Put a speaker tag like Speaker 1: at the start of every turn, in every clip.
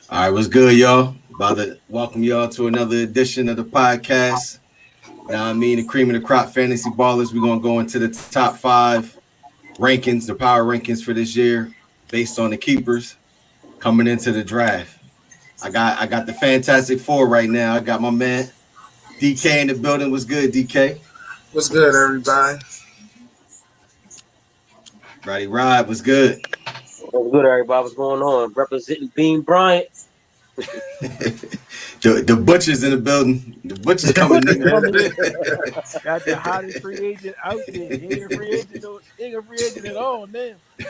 Speaker 1: All right, what's good, y'all? About to welcome y'all to another edition of the podcast. Now, I mean, the cream of the crop fantasy ballers. We're gonna go into the top five rankings, the power rankings for this year, based on the keepers coming into the draft. I got the Fantastic Four right now. I got my man DK in the building. What's good, DK?
Speaker 2: What's good, everybody?
Speaker 1: Roddy Rod, what's good?
Speaker 3: What's good, everybody? What's going on? Representing Bean Bryant.
Speaker 1: the butchers in the building. The butchers coming in.
Speaker 4: Got the hottest free agent out there. He ain't a free agent though. He ain't a free agent at all now. He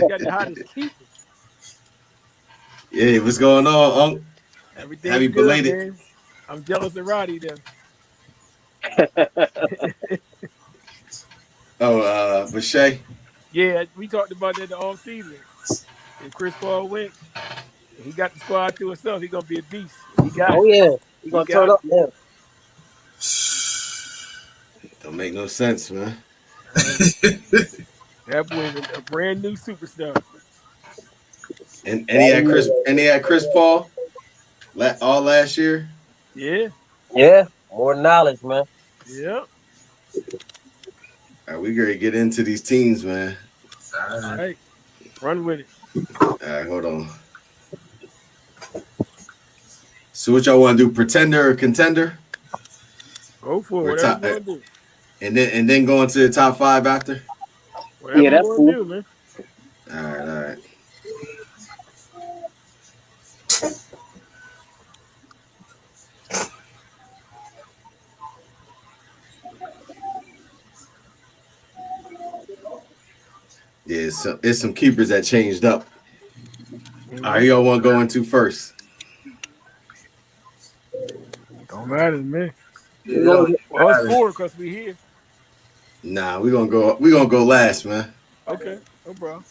Speaker 4: got the hottest keeper.
Speaker 1: Yeah, what's going on, Unc?
Speaker 4: Everything's
Speaker 1: Happy
Speaker 4: good,
Speaker 1: belated.
Speaker 4: man. I'm jealous of Roddy though.
Speaker 1: Bashay.
Speaker 4: Yeah, we talked about that the all season. If Chris Paul went, he got the squad to himself. He gonna be a beast. He got
Speaker 3: Oh
Speaker 4: it.
Speaker 3: yeah, you gonna turn
Speaker 4: got
Speaker 3: up now?
Speaker 1: Don't make no sense, man.
Speaker 4: That boy's a brand new superstar.
Speaker 1: And he had Chris Paul all last year.
Speaker 4: Yeah,
Speaker 3: Yeah, more knowledge, man.
Speaker 4: yeah.
Speaker 1: All right, we gotta get into these teams, man.
Speaker 4: All right, run with it.
Speaker 1: All right, hold on. So what y'all want to do? Pretender or contender?
Speaker 4: Go for it.
Speaker 1: Or
Speaker 4: Whatever
Speaker 1: top,
Speaker 4: you want to do.
Speaker 1: and then go into the top five after.
Speaker 4: Whatever
Speaker 3: Yeah, that's
Speaker 4: you want
Speaker 3: cool.
Speaker 4: to do, man.
Speaker 1: All right. Yeah, so it's some keepers that changed up. All right, y'all want to go into first?
Speaker 4: Don't matter, man.
Speaker 2: Yeah,
Speaker 4: Well, us four because we here.
Speaker 1: Nah, we're gonna go last, man.
Speaker 4: Okay, no problem.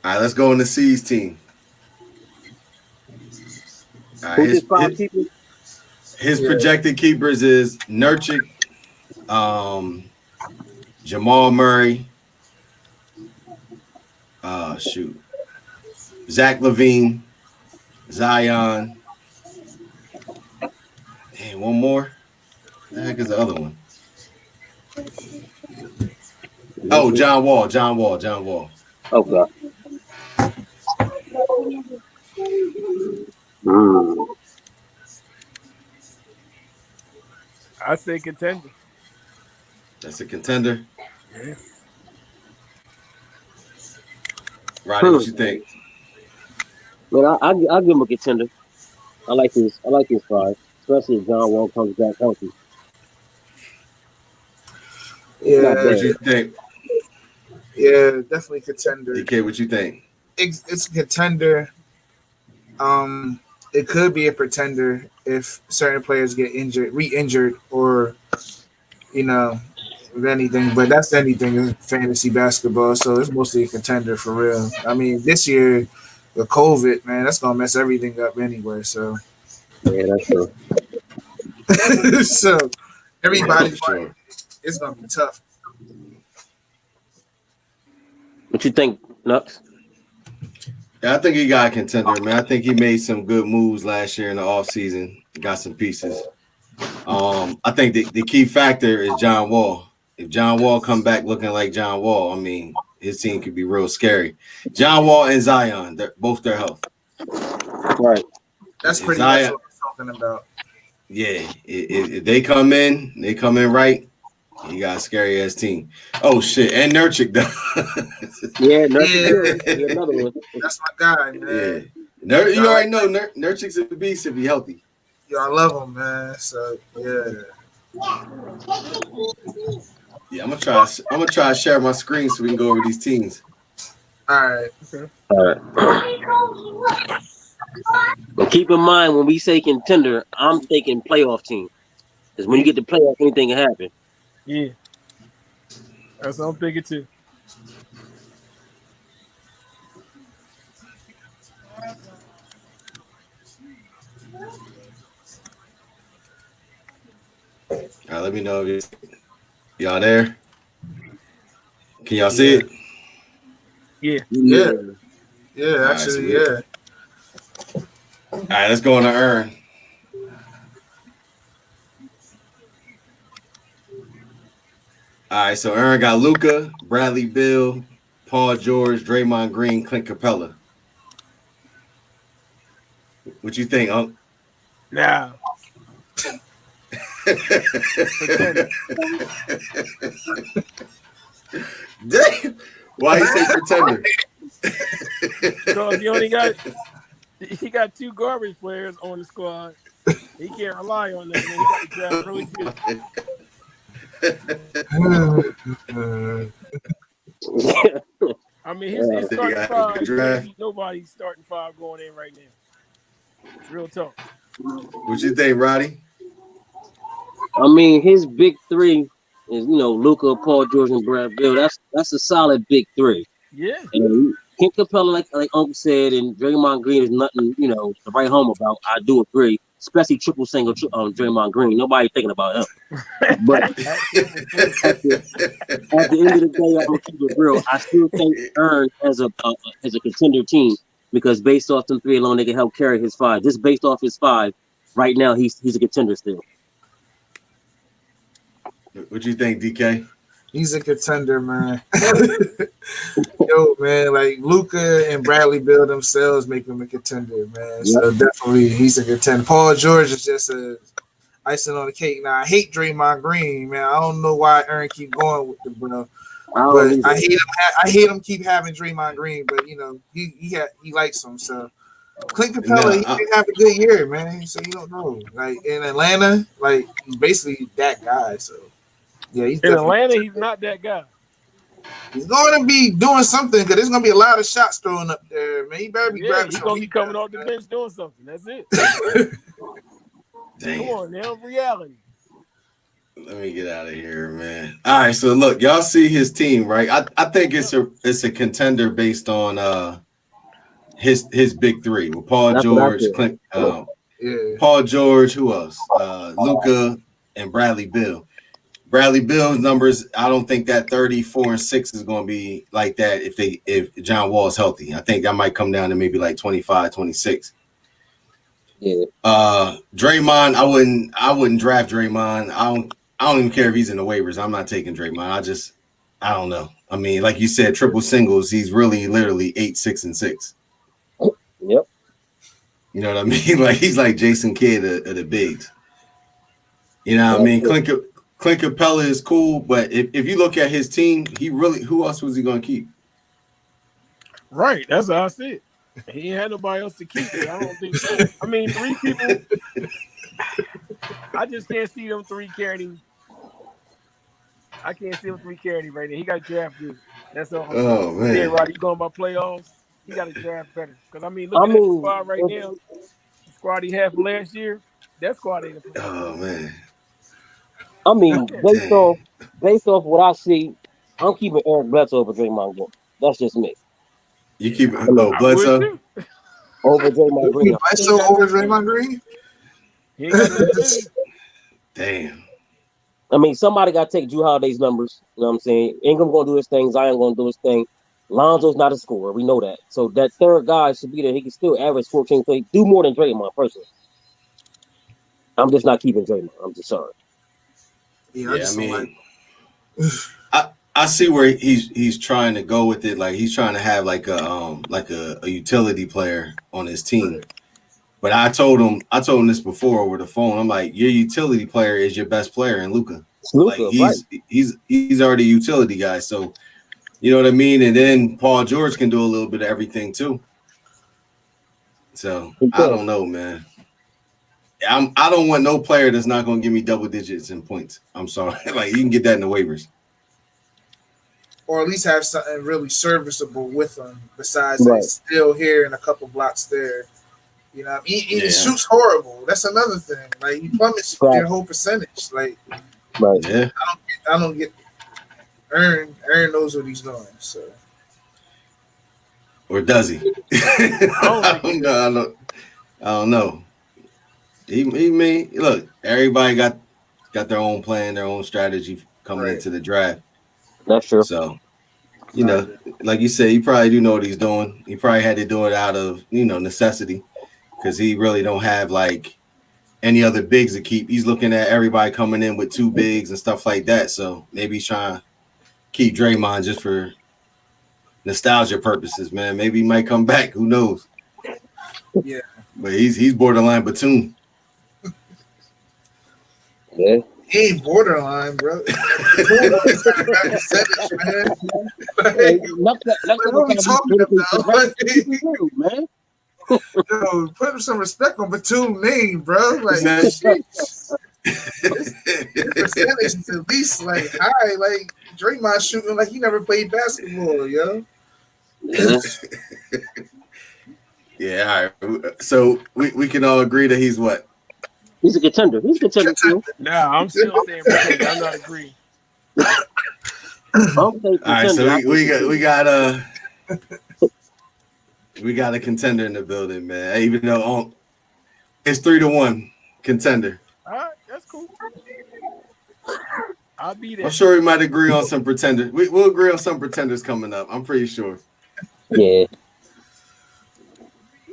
Speaker 1: All right, let's go on the C's team. All right,
Speaker 3: Who's his five people?
Speaker 1: his projected keepers is Nurkic, Jamal Murray, Zach LaVine, Zion. Damn, one more. The heck is the other one? Oh, John Wall.
Speaker 3: Oh God.
Speaker 4: I say contender.
Speaker 1: That's a contender.
Speaker 4: Yeah.
Speaker 1: Roddy, what you think?
Speaker 3: Well, I'll give him a contender. I like his five, especially if John Wall comes back healthy.
Speaker 2: yeah,
Speaker 1: What you think?
Speaker 2: yeah, definitely contender.
Speaker 1: DK, what you think?
Speaker 2: It's a contender. It could be a pretender if certain players get re-injured, or you know, if anything. But that's anything in fantasy basketball, so it's mostly a contender for real. I mean, this year with COVID, man, that's gonna mess everything up anyway. So,
Speaker 3: Yeah, that's true.
Speaker 2: so everybody,
Speaker 1: For sure.
Speaker 2: it's gonna be tough.
Speaker 3: What you think, Nux?
Speaker 1: Yeah, I think he got a contender, man. I think he made some good moves last year in the offseason. Got some pieces. I think the key factor is John Wall. If John Wall come back looking like John Wall, I mean, his team could be real scary. John Wall and Zion, they're both their health.
Speaker 3: Right.
Speaker 2: That's
Speaker 1: If
Speaker 2: pretty
Speaker 1: Zion,
Speaker 2: much what I'm talking about.
Speaker 1: yeah, if they come in right. He got a scary ass team. Oh shit, and Nurkic though.
Speaker 3: Yeah,
Speaker 2: Yeah.
Speaker 3: another one.
Speaker 2: That's my guy, man.
Speaker 1: Yeah, you already know Nurkic's a beast if he's healthy.
Speaker 2: Yo, I love him, man. So yeah.
Speaker 1: Yeah, I'm gonna try to share my screen so we can go over these teams.
Speaker 2: All right.
Speaker 3: All right. But keep in mind when we say contender, I'm thinking playoff team. Because when you get to playoff, anything can happen.
Speaker 4: Yeah. That's what I'm thinking too.
Speaker 1: All right, let me know if y'all there. Can y'all see it?
Speaker 4: Yeah.
Speaker 2: Yeah. Yeah,
Speaker 1: right,
Speaker 2: actually,
Speaker 1: so
Speaker 2: yeah.
Speaker 1: All right, let's go on to Earn. All right, so Aaron got Luka, Bradley Beal, Paul George, Draymond Green, Clint Capella. What you think, Unc?
Speaker 4: Now, pretender.
Speaker 1: Damn. Why you say pretender?
Speaker 4: Because he got two garbage players on the squad. He can't rely on them. Man. He got to draft really good. I mean, his
Speaker 1: They
Speaker 4: starting
Speaker 1: got a
Speaker 4: five
Speaker 1: good
Speaker 4: can't
Speaker 1: draft.
Speaker 4: beat nobody's starting five going in right now. Real talk.
Speaker 1: What you think, Roddy?
Speaker 3: I mean, his big three is Luca, Paul George, and Brad Bill. That's a solid big three.
Speaker 4: Yeah.
Speaker 3: And Kent Capella, like Uncle said, and Draymond Green is nothing to write home about. I do agree, especially triple single Draymond Green. Nobody thinking about him. But at the end of the day, I'm gonna keep it real. I still think Earn as a contender team because based off them three alone, they can help carry his five. Just based off his five, right now he's a contender still.
Speaker 1: What you think, DK?
Speaker 2: He's a contender, man. Yo, man, like Luka and Bradley Beal themselves make him a contender, man.
Speaker 3: Yep.
Speaker 2: So definitely he's a contender. Paul George is just a icing on the cake. Now I hate Draymond Green, man. I don't know why Aaron keep going with the bro. But I hate him. I hate him keep having Draymond Green, but he likes him. So Clint Capella, he didn't have a good year, man. So you don't know. Like in Atlanta, like he's basically that guy. So yeah, he's
Speaker 4: in Atlanta, he's not that guy.
Speaker 2: He's going to be doing something because there's going to be a lot of shots thrown up there, man. He better be grabbing.
Speaker 4: He's going to be coming off the bench doing something. That's it. Come on now, reality.
Speaker 1: Let me get out of here, man. All right, so look, y'all see his team, right? I think it's a contender based on his big three with Paul George, Clint, Paul George, who else? Luka and Bradley Beal. Bradley Bill's numbers, I don't think that 34 and 6 is going to be like that if John Wall is healthy. I think that might come down to maybe like 25, 26.
Speaker 3: Yeah.
Speaker 1: Draymond, I wouldn't draft Draymond. I don't even care if he's in the waivers. I'm not taking Draymond. I don't know. I mean, like you said, triple singles, he's really literally 8, 6, and 6.
Speaker 3: Yep.
Speaker 1: You know what I mean? Like he's like Jason Kidd of the bigs. You know what I mean? Clint Capella is cool, but if you look at his team, who else was he going to keep?
Speaker 4: Right, that's how I see it. He ain't had nobody else to keep it. I don't think so. I mean, three people. I just can't see them three carrying. I can't see them three carrying right now. He got drafted. That's all.
Speaker 1: Oh man,
Speaker 4: yeah, right. You going by playoffs? He got to draft better. Because I mean, look at the squad right now. The squad he had from last year. That squad ain't a playoff.
Speaker 1: Oh man.
Speaker 3: I mean, based off what I see, I'm keeping Eric Bledsoe over Draymond Green. That's just me.
Speaker 1: You keep Bledsoe
Speaker 3: over Draymond Green.
Speaker 2: Bledsoe over Draymond Green.
Speaker 1: Damn.
Speaker 3: I mean, somebody got to take Jrue Holiday's numbers. You know what I'm saying? Ingram going to do his thing. Zion going to do his thing. Lonzo's not a scorer. We know that. So that third guy should be there. He can still average 14 plays, do more than Draymond personally. I'm just not keeping Draymond. I'm just sorry.
Speaker 2: Yeah, I mean,
Speaker 1: I see where he's trying to go with it. Like he's trying to have like a utility player on his team. But I told him this before over the phone. I'm like, your utility player is your best player in Luka. Like he's already a utility guy. So you know what I mean? And then Paul George can do a little bit of everything too. So I don't know, man. I don't want no player that's not going to give me double digits in points. I'm sorry. Like you can get that in the waivers.
Speaker 2: Or at least have something really serviceable with him besides still here and a couple blocks there. You know, he shoots horrible. That's another thing. Like he plummets their whole percentage. Like,
Speaker 1: yeah,
Speaker 2: I don't get. Aaron knows what he's doing. So,
Speaker 1: or does he? I don't know. He may look. Everybody got their own plan, their own strategy coming into the draft.
Speaker 3: That's true.
Speaker 1: So, you know, like you said, he probably do know what he's doing. He probably had to do it out of necessity because he really don't have like any other bigs to keep. He's looking at everybody coming in with two bigs and stuff like that. So maybe he's trying to keep Draymond just for nostalgia purposes, man. Maybe he might come back. Who knows?
Speaker 2: Yeah.
Speaker 1: But he's borderline Batum.
Speaker 3: Yeah.
Speaker 2: He ain't borderline, bro. Percentage, man.
Speaker 3: Hey,
Speaker 2: What are we talking about?
Speaker 3: man?
Speaker 2: Yo, put some respect on Batum's name, bro. Like,
Speaker 1: Exactly.
Speaker 2: percentage is at least like high. Like Draymond shooting like he never played basketball, yo.
Speaker 3: Yeah.
Speaker 1: Yeah, all right. So we can all agree that he's what?
Speaker 3: He's a contender. He's a contender too.
Speaker 4: Nah, I'm still saying pretender. I'm not agreeing.
Speaker 3: I'll say
Speaker 1: All right, so
Speaker 3: contender.
Speaker 1: we got a contender in the building, man. Even though it's 3-1 contender.
Speaker 4: All right, that's cool. I'll be there.
Speaker 1: I'm sure we might agree on some pretenders. We'll agree on some pretenders coming up. I'm pretty sure.
Speaker 3: Yeah.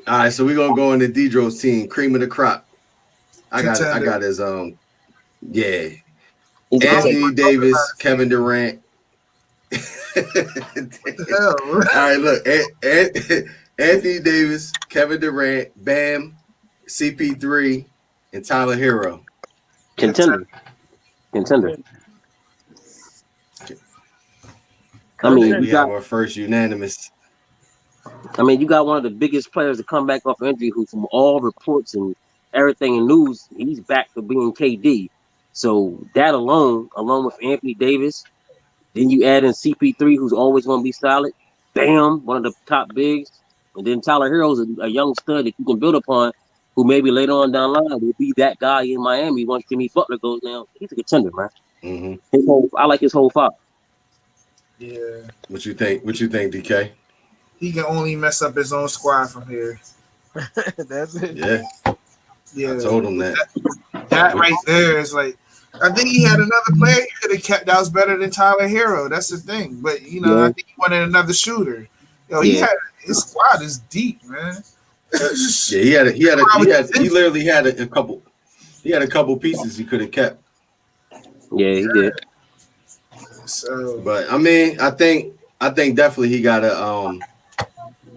Speaker 1: All right, so we're gonna go into Dedro's team, cream of the crop. I got his yeah.
Speaker 3: He's
Speaker 1: Anthony Davis, Kevin Durant.
Speaker 2: Hell,
Speaker 1: All right, look, Anthony Davis, Kevin Durant, Bam, CP3, and Tyler Hero.
Speaker 3: contender. I mean,
Speaker 1: We
Speaker 3: you got,
Speaker 1: have our first unanimous.
Speaker 3: you got one of the biggest players to come back off injury, who, from all reports and everything in news, he's back to being KD. So that alone with Anthony Davis, then you add in CP3, who's always going to be solid. Bam, one of the top bigs, and then Tyler Hero's a young stud that you can build upon, who maybe later on down the line will be that guy in Miami once Jimmy Butler goes down. He's a contender, man.
Speaker 1: Mm-hmm.
Speaker 3: I like his whole five.
Speaker 2: yeah.
Speaker 1: What you think, DK?
Speaker 2: He can only mess up his own squad from here.
Speaker 4: That's it.
Speaker 1: Yeah,
Speaker 2: Yeah.
Speaker 1: I told him that.
Speaker 2: That right there is like, I think he had another player he could have kept that was better than Tyler Hero. That's the thing. But
Speaker 3: Yeah.
Speaker 2: I think he wanted another shooter. He had his squad is deep, man.
Speaker 1: Yeah, he literally had a couple. He had a couple pieces he could have kept.
Speaker 3: Yeah, he did.
Speaker 2: So,
Speaker 1: But I mean, I think definitely he got a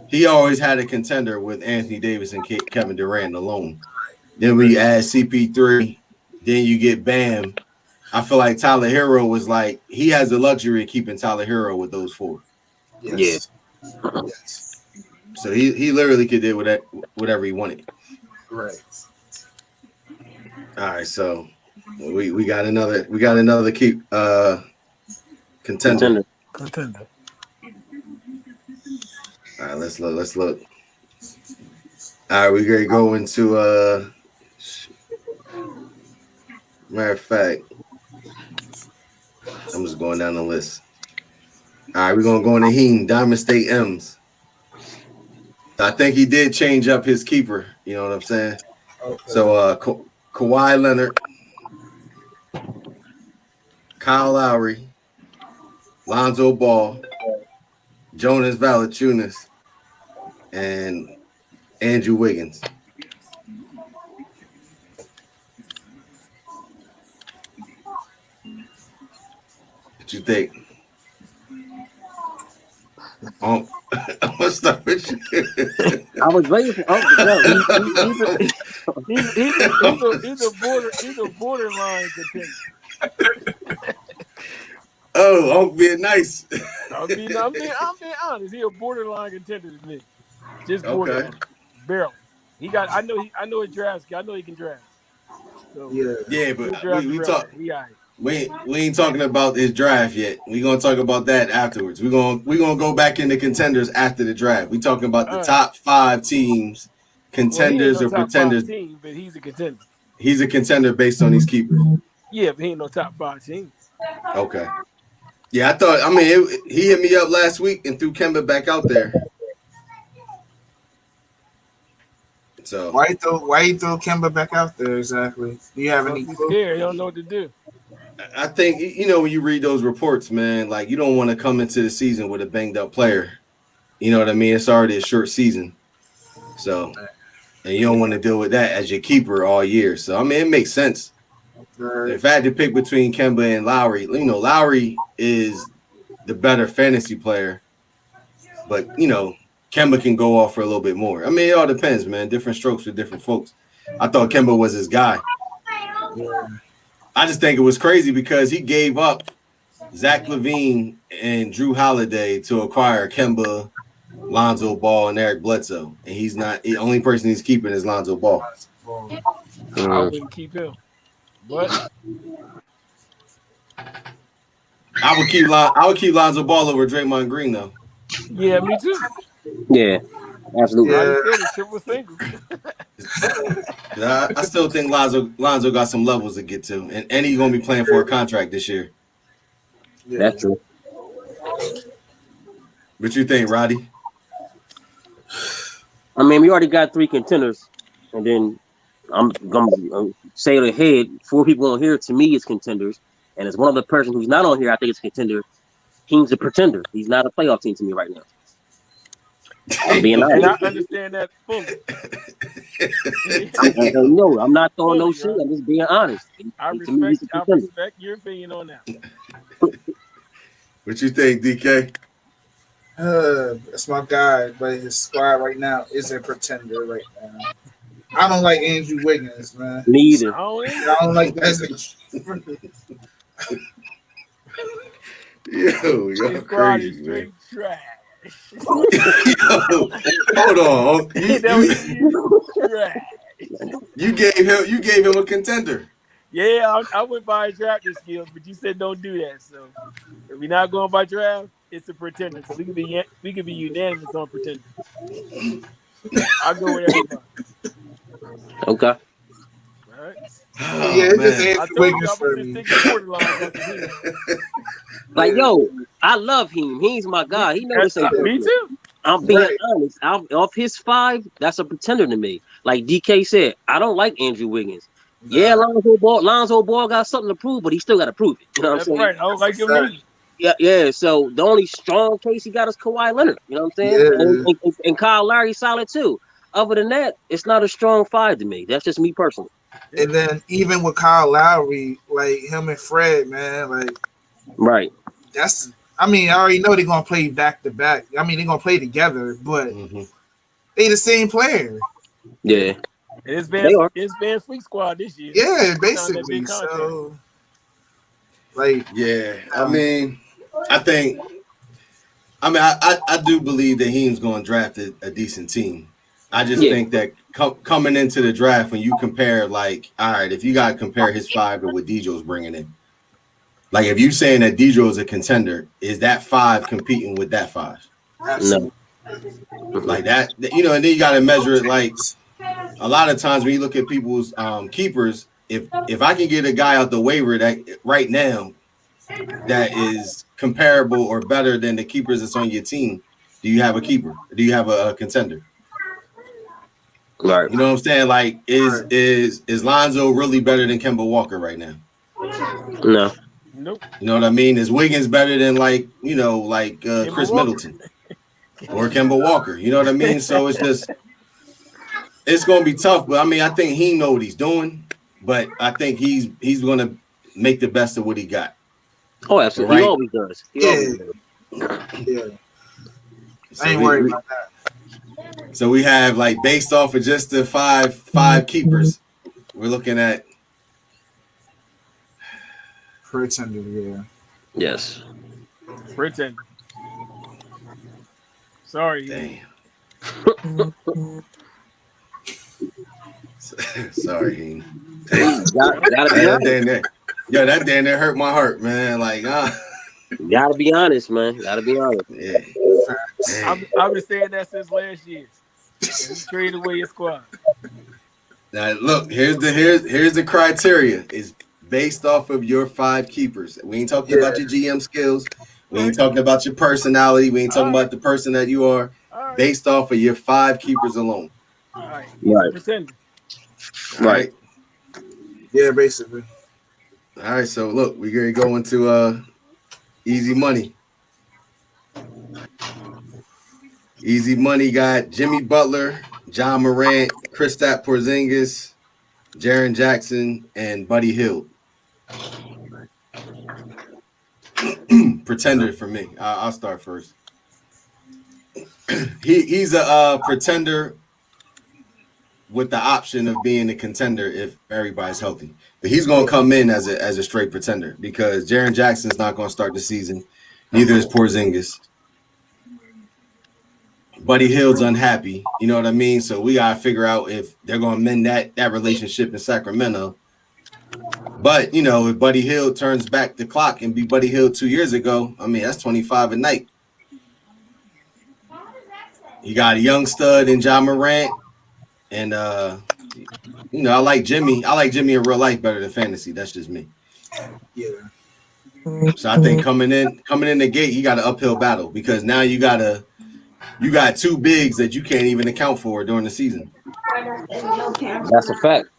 Speaker 1: he always had a contender with Anthony Davis and Kevin Durant alone. Then we add CP3, then you get Bam. I feel like Tyler Hero was like, he has the luxury of keeping Tyler Hero with those four.
Speaker 2: yes.
Speaker 1: So he literally could do whatever he wanted.
Speaker 2: Right.
Speaker 1: All right, so we got another keep contender.
Speaker 4: Contender.
Speaker 1: All right, let's look. All right, we're gonna go into matter of fact, I'm just going down the list. All right, we're gonna go into Heem, Diamond State M's. I think he did change up his keeper. You know what I'm saying?
Speaker 2: Okay.
Speaker 1: So Kawhi Leonard, Kyle Lowry, Lonzo Ball, Jonas Valanciunas, and Andrew Wiggins. What you think? I'm gonna start with you.
Speaker 3: I was waiting for Uncle Joe.
Speaker 4: He's a borderline contender.
Speaker 1: Oh, I'm being nice.
Speaker 4: I'm being honest. He a borderline contender to me. Just borderline.
Speaker 1: Okay.
Speaker 4: Barely. I know he drafts. I know he can draft. So
Speaker 1: Yeah, but
Speaker 4: draft
Speaker 1: we
Speaker 4: barely.
Speaker 1: talk.
Speaker 4: He all right.
Speaker 1: We ain't talking about his draft yet. We're gonna talk about that afterwards. We're gonna go back into contenders after the draft. We're talking about the top 5 teams, contenders
Speaker 4: well, he ain't no
Speaker 1: or
Speaker 4: top
Speaker 1: pretenders.
Speaker 4: 5 team, but he's a contender.
Speaker 1: He's a contender based on his keepers.
Speaker 4: Yeah, but he ain't no top 5 team.
Speaker 1: Okay. Yeah, I thought. I mean, he hit me up last week and threw Kemba back out there. So
Speaker 2: Why you throw Kemba back out there exactly? Do you have any
Speaker 4: He's
Speaker 2: clue?
Speaker 4: scared. He don't know what to do.
Speaker 1: I think when you read those reports, man, like you don't want to come into the season with a banged up player. You know what I mean? It's already a short season, so and you don't want to deal with that as your keeper all year. So I mean, it makes sense. If I had to pick between Kemba and Lowry, Lowry is the better fantasy player, but Kemba can go off for a little bit more. I mean, it all depends, man. Different strokes for different folks. I thought Kemba was his guy.
Speaker 2: Yeah.
Speaker 1: I just think it was crazy because he gave up Zach LaVine and Drew Holiday to acquire Kemba, Lonzo Ball, and Eric Bledsoe, and he's not the only person he's keeping is Lonzo Ball.
Speaker 4: I wouldn't keep him, but
Speaker 1: I would keep Lonzo Ball over Draymond Green though.
Speaker 4: yeah, me too.
Speaker 3: Yeah, absolutely.
Speaker 2: Yeah.
Speaker 4: I said it's triple single.
Speaker 1: I still think Lonzo got some levels to get to, and he's gonna be playing for a contract this year.
Speaker 2: Yeah.
Speaker 3: That's true.
Speaker 1: What you think, Roddy?
Speaker 3: I mean, we already got 3 contenders, and then I'm gonna say it ahead. 4 people on here to me is contenders, and as one other person who's not on here, I think it's contender. He's a pretender. He's not a playoff team to me right now. I'm being
Speaker 4: And
Speaker 3: honest.
Speaker 4: I understand that fully.
Speaker 3: No, I'm not throwing no shit. I'm just being honest.
Speaker 4: I
Speaker 3: To me, he's a contender.
Speaker 4: respect your opinion on that.
Speaker 1: What you think, DK?
Speaker 2: That's my guy, but his squad right now is a pretender right now. I don't like Andrew Wiggins, man.
Speaker 3: Me either.
Speaker 4: I don't either.
Speaker 2: I don't like that.
Speaker 1: Yo,
Speaker 4: His
Speaker 1: you're
Speaker 4: squad is
Speaker 1: crazy, man.
Speaker 4: straight trash.
Speaker 1: Yo, hold on.
Speaker 4: Trash.
Speaker 1: You gave him a contender.
Speaker 4: Yeah, I went by drafting skills, but you said don't do that. So if we're not going by draft, it's a pretender. So we can be unanimous on pretender. I'll go with everybody.
Speaker 3: Okay.
Speaker 4: All right.
Speaker 1: Oh,
Speaker 2: Yeah, it's
Speaker 1: man.
Speaker 2: just
Speaker 4: I
Speaker 2: Andrew
Speaker 4: told you
Speaker 2: Wiggins
Speaker 4: I
Speaker 2: for
Speaker 4: was
Speaker 2: me.
Speaker 4: just thinking borderline.
Speaker 3: Like, yo, I love him. He's my guy. He knows this ain't
Speaker 4: Me too.
Speaker 3: I'm being
Speaker 2: Right.
Speaker 3: honest. Off his 5, that's a pretender to me. Like DK said, I don't like Andrew Wiggins. Yeah, Lonzo Ball got something to prove, but he still got to prove it. You know what
Speaker 4: That's
Speaker 3: I'm saying?
Speaker 4: right. I don't like him
Speaker 2: That's
Speaker 4: either.
Speaker 3: Yeah. So the only strong case he got is Kawhi Leonard. You know what I'm saying?
Speaker 2: Yeah.
Speaker 3: And Kyle Lowry's solid too. Other than that, it's not a strong 5 to me. That's just me personally.
Speaker 2: And then even with Kyle Lowry, like him and Fred, man, like
Speaker 3: Right.
Speaker 2: that's. I mean, I already know they're gonna play back to back. I mean, they're gonna play together, but
Speaker 1: Mhm.
Speaker 2: they the same player.
Speaker 3: Yeah.
Speaker 4: It's
Speaker 3: They are.
Speaker 4: Van Fleet squad this year.
Speaker 2: Yeah,
Speaker 4: Signed that
Speaker 2: basically.
Speaker 4: big contract.
Speaker 2: So, like,
Speaker 1: Yeah, I mean, I do believe that Heem's going to draft a decent team. I just think that coming into the draft, when you compare, like, all right, if you got to compare his 5 to what Dejo's bringing in, like, if you're saying that Dejo is a contender, is that 5 competing with that 5?
Speaker 2: absolutely.
Speaker 1: Like that, and then you got to measure it. Like, a lot of times when you look at people's keepers, if I can get a guy out the waiver that right now that is comparable or better than the keepers that's on your team, do you have a keeper? Do you have a contender?
Speaker 3: Right.
Speaker 1: You know what I'm saying? Like, is Lonzo really better than Kemba Walker right now?
Speaker 3: No.
Speaker 4: Nope.
Speaker 1: You know what I mean? Is Wiggins better than Chris
Speaker 4: Walker.
Speaker 1: Middleton or Kemba Walker? You know what I mean? So it's going to be tough, but I mean, I think he know what he's doing, but I think he's going to make the best of what he got.
Speaker 3: Oh, absolutely.
Speaker 1: Right.
Speaker 3: He always does.
Speaker 2: Yeah,
Speaker 1: So
Speaker 2: I ain't worried about that.
Speaker 1: So we have, like, based off of just the five keepers, we're looking at
Speaker 2: Pretender, yeah.
Speaker 3: Yes.
Speaker 4: Pretender. Sorry.
Speaker 1: damn. Sorry, Heem.
Speaker 3: Gotta be honest.
Speaker 1: That damn near hurt my heart, man. Like,
Speaker 3: Gotta be honest, man. Gotta be honest.
Speaker 1: yeah.
Speaker 4: I've been saying that since last year. You trade away your squad.
Speaker 1: Now look, here's the criteria. It's based off of your 5 keepers. We ain't talking about your GM skills. We ain't talking about your personality. We ain't talking about the person that you are.
Speaker 4: All right.
Speaker 1: Based off of your 5 keepers alone.
Speaker 4: All right. He's
Speaker 3: Right.
Speaker 4: a pretender.
Speaker 1: All right.
Speaker 2: Yeah, basically.
Speaker 1: All right, so look, we're gonna go into easy money. Easy money got Jimmy Butler, John Morant, Kristaps Porzingis, Jaren Jackson, and Buddy Hield. Pretender for me. I'll start first. He's a pretender with the option of being a contender if everybody's healthy. But he's going to come in as a straight pretender because Jaren Jackson's not going to start the season. Neither is Porzingis. Buddy Hield's unhappy. You know what I mean? So we got to figure out if they're going to mend that relationship in Sacramento. But, you know, if Buddy Hield turns back the clock and be Buddy Hield 2 years ago, I mean, that's 25 a night. You got a young stud in John Morant. And, you know, I like Jimmy. I like Jimmy in real life better than fantasy. That's just me.
Speaker 2: Yeah.
Speaker 1: So I think coming in the gate, you got an uphill battle because now you got two bigs that you can't even account for during the season.
Speaker 3: That's a fact.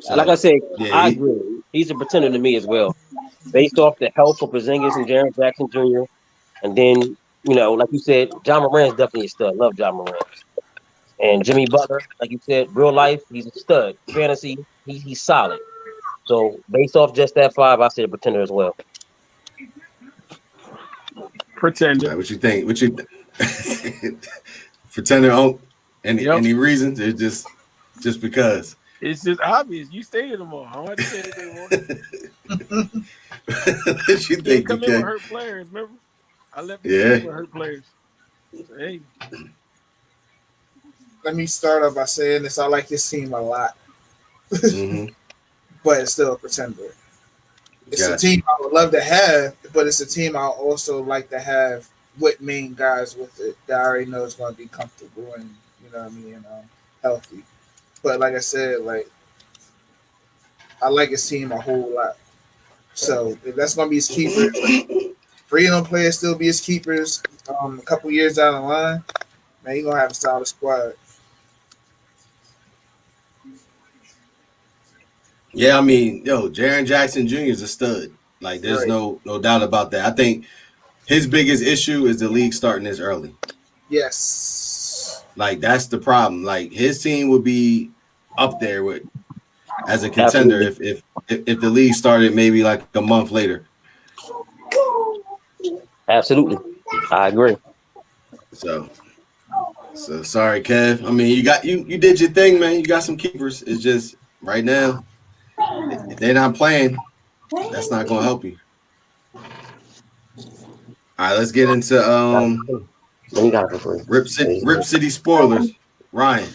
Speaker 1: So,
Speaker 3: like I said,
Speaker 1: yeah,
Speaker 3: I agree. He's a pretender to me as well, based off the health of Porzingis and Jaren Jackson Jr. And then, you know, like you said, John Morant's definitely a stud. Love John Morant. And Jimmy Butler, like you said, real life, he's a stud. Fantasy, he's solid. So based off just that five, I said pretender as well.
Speaker 4: Pretender.
Speaker 1: Right, what you think? Pretender? Any reasons? It's just because.
Speaker 4: It's just obvious. You stated them all. I don't have to say anything more.
Speaker 1: What you think?
Speaker 4: Come in with hurt players, remember? I left you with hurt players. So, hey.
Speaker 2: Let me start off by saying this. I like this team a lot.
Speaker 1: Mm-hmm.
Speaker 2: But it's still a pretender. It's a team I would love to have, but it's a team I also like to have with main guys with it that I already know is going to be comfortable and, you know what I mean, healthy. But like I said, like, I like his team a whole lot. So if that's going to be his keepers, like, 3 of them players still be his keepers a couple years down the line, man, he's going to have a solid squad.
Speaker 1: Yeah, I mean, Jaren Jackson Jr. is a stud. Like, there's no doubt about that. I think his biggest issue is the league starting this early.
Speaker 2: Yes.
Speaker 1: Like, that's the problem. Like, his team would be up there with as a contender if the league started maybe like a month later.
Speaker 3: Absolutely. I agree.
Speaker 1: So sorry, Kev. I mean, you did your thing, man. You got some keepers. It's just right now, if they're not playing, that's not going to help you. All right, let's get into Rip City spoilers. Ryan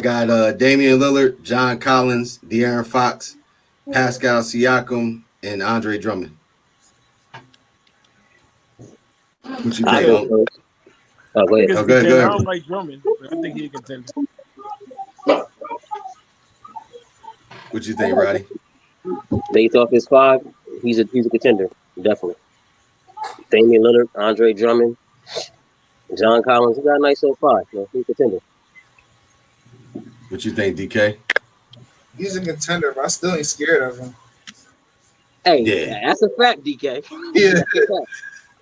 Speaker 1: got Damian Lillard, John Collins, De'Aaron Fox, Pascal Siakam, and Andre Drummond. What you think?
Speaker 3: Go ahead.
Speaker 1: Go ahead.
Speaker 4: I don't like Drummond, but I think he's a contender.
Speaker 1: What you think, Roddy?
Speaker 3: Based off his five, he's a contender, definitely. Damian Lillard, Andre Drummond, John Collins. He got a nice little five. Man. He's a contender.
Speaker 1: What you think, DK?
Speaker 2: He's a contender, but I still ain't scared of him.
Speaker 3: Hey, that's a fact, DK.
Speaker 2: Yeah.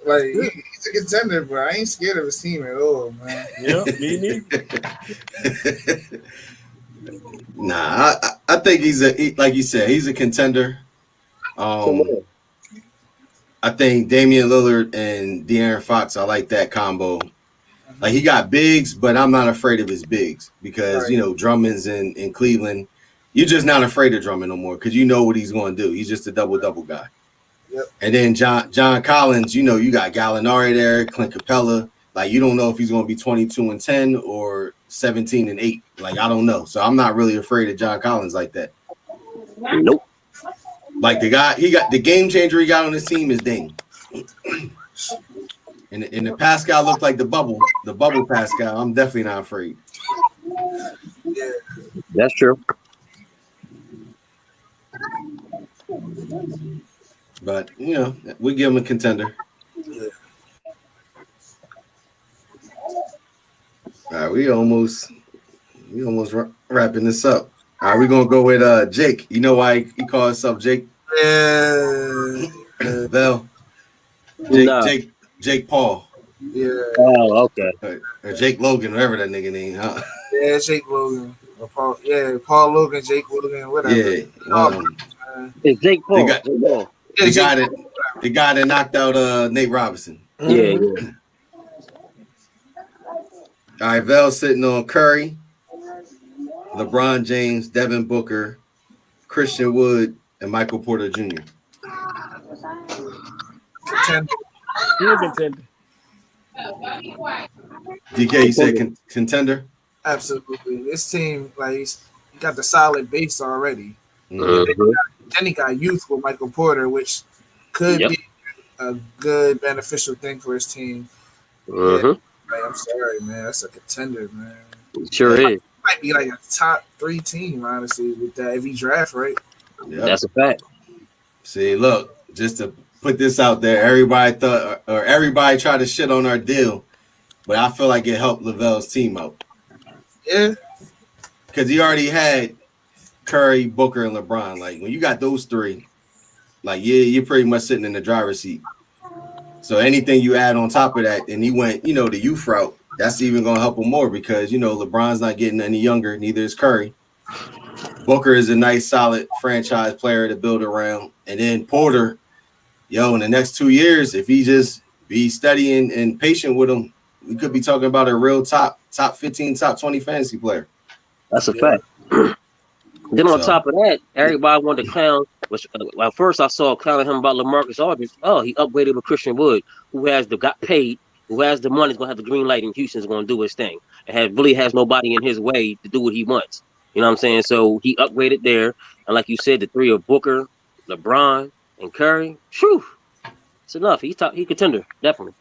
Speaker 2: Like, he's a contender, but I ain't scared of his team at all, man.
Speaker 4: Yeah, me neither.
Speaker 1: Nah, I think like you said, he's a contender. I think Damian Lillard and De'Aaron Fox, I like that combo. Like, he got bigs, but I'm not afraid of his bigs because, Drummond's in Cleveland. You're just not afraid of Drummond no more because you know what he's going to do. He's just a double-double guy.
Speaker 2: Yep.
Speaker 1: And then John Collins, you got Gallinari there, Clint Capella. Like, you don't know if he's going to be 22-10 or 17-8. Like, I don't know. So I'm not really afraid of John Collins like that.
Speaker 3: Nope.
Speaker 1: Like, the game changer he got on his team is Dame. And the Pascal looked like the bubble Pascal. I'm definitely not afraid.
Speaker 2: Yeah.
Speaker 3: That's true.
Speaker 1: But, we give him a contender.
Speaker 2: Yeah.
Speaker 1: All right, we almost wrapping this up. All right, we're gonna go with Jake. You know why he calls himself Jake?
Speaker 2: Yeah.
Speaker 1: Bell.
Speaker 3: Nah.
Speaker 1: Jake Paul.
Speaker 2: Yeah.
Speaker 3: Oh, okay.
Speaker 1: Or Jake Logan, whatever that nigga name, huh?
Speaker 2: Yeah, Jake Logan. Or Paul. Yeah, Paul Logan, Jake Logan, whatever.
Speaker 1: Yeah.
Speaker 3: It's Jake
Speaker 1: They
Speaker 3: Paul.
Speaker 1: got
Speaker 3: Jake Paul.
Speaker 2: Yeah,
Speaker 1: the
Speaker 2: Jake
Speaker 1: guy that the guy that knocked out Nate Robinson.
Speaker 3: Yeah,
Speaker 4: Mhm.
Speaker 3: yeah.
Speaker 1: All right, Vel sitting on Curry, LeBron James, Devin Booker, Christian Wood, and Michael Porter Jr.
Speaker 2: contender.
Speaker 4: He a contender.
Speaker 1: DK, you said contender?
Speaker 2: Absolutely. This team, like, he's got the solid base already.
Speaker 1: Mhm.
Speaker 2: Then he got youth with Michael Porter, which could
Speaker 3: Yep.
Speaker 2: be a good beneficial thing for his team.
Speaker 3: Mm-hmm.
Speaker 2: Like, I'm sorry, man. That's a contender, man.
Speaker 3: Sure is.
Speaker 2: Might be like a top 3 team, honestly, with that if he draft right.
Speaker 1: Yep.
Speaker 3: That's a fact.
Speaker 1: See, look, just to put this out there, everybody thought or everybody tried to shit on our deal, but I feel like it helped Lavelle's team out
Speaker 2: Yeah,
Speaker 1: because he already had Curry, Booker, and LeBron. Like when you got those three, like you're pretty much sitting in the driver's seat. So anything you add on top of that, and he went, the youth route, that's even gonna help him more because LeBron's not getting any younger, neither is Curry. Booker is a nice, solid franchise player to build around, and then Porter, in the next 2 years, if he just be steady and patient with him, we could be talking about a real top 15, top 20 fantasy player.
Speaker 3: That's a fact. Then on top of that, everybody wanted to clown. Which first I saw clowning him about LaMarcus Aldridge. Oh, he upgraded with Christian Wood, who got paid, who has the money, is gonna have the green light, and Houston's gonna do his thing, and really has nobody in his way to do what he wants. You know what I'm saying? So he upgraded there, and like you said, the three of Booker, LeBron, and Curry. Whew, it's enough. He contender, definitely.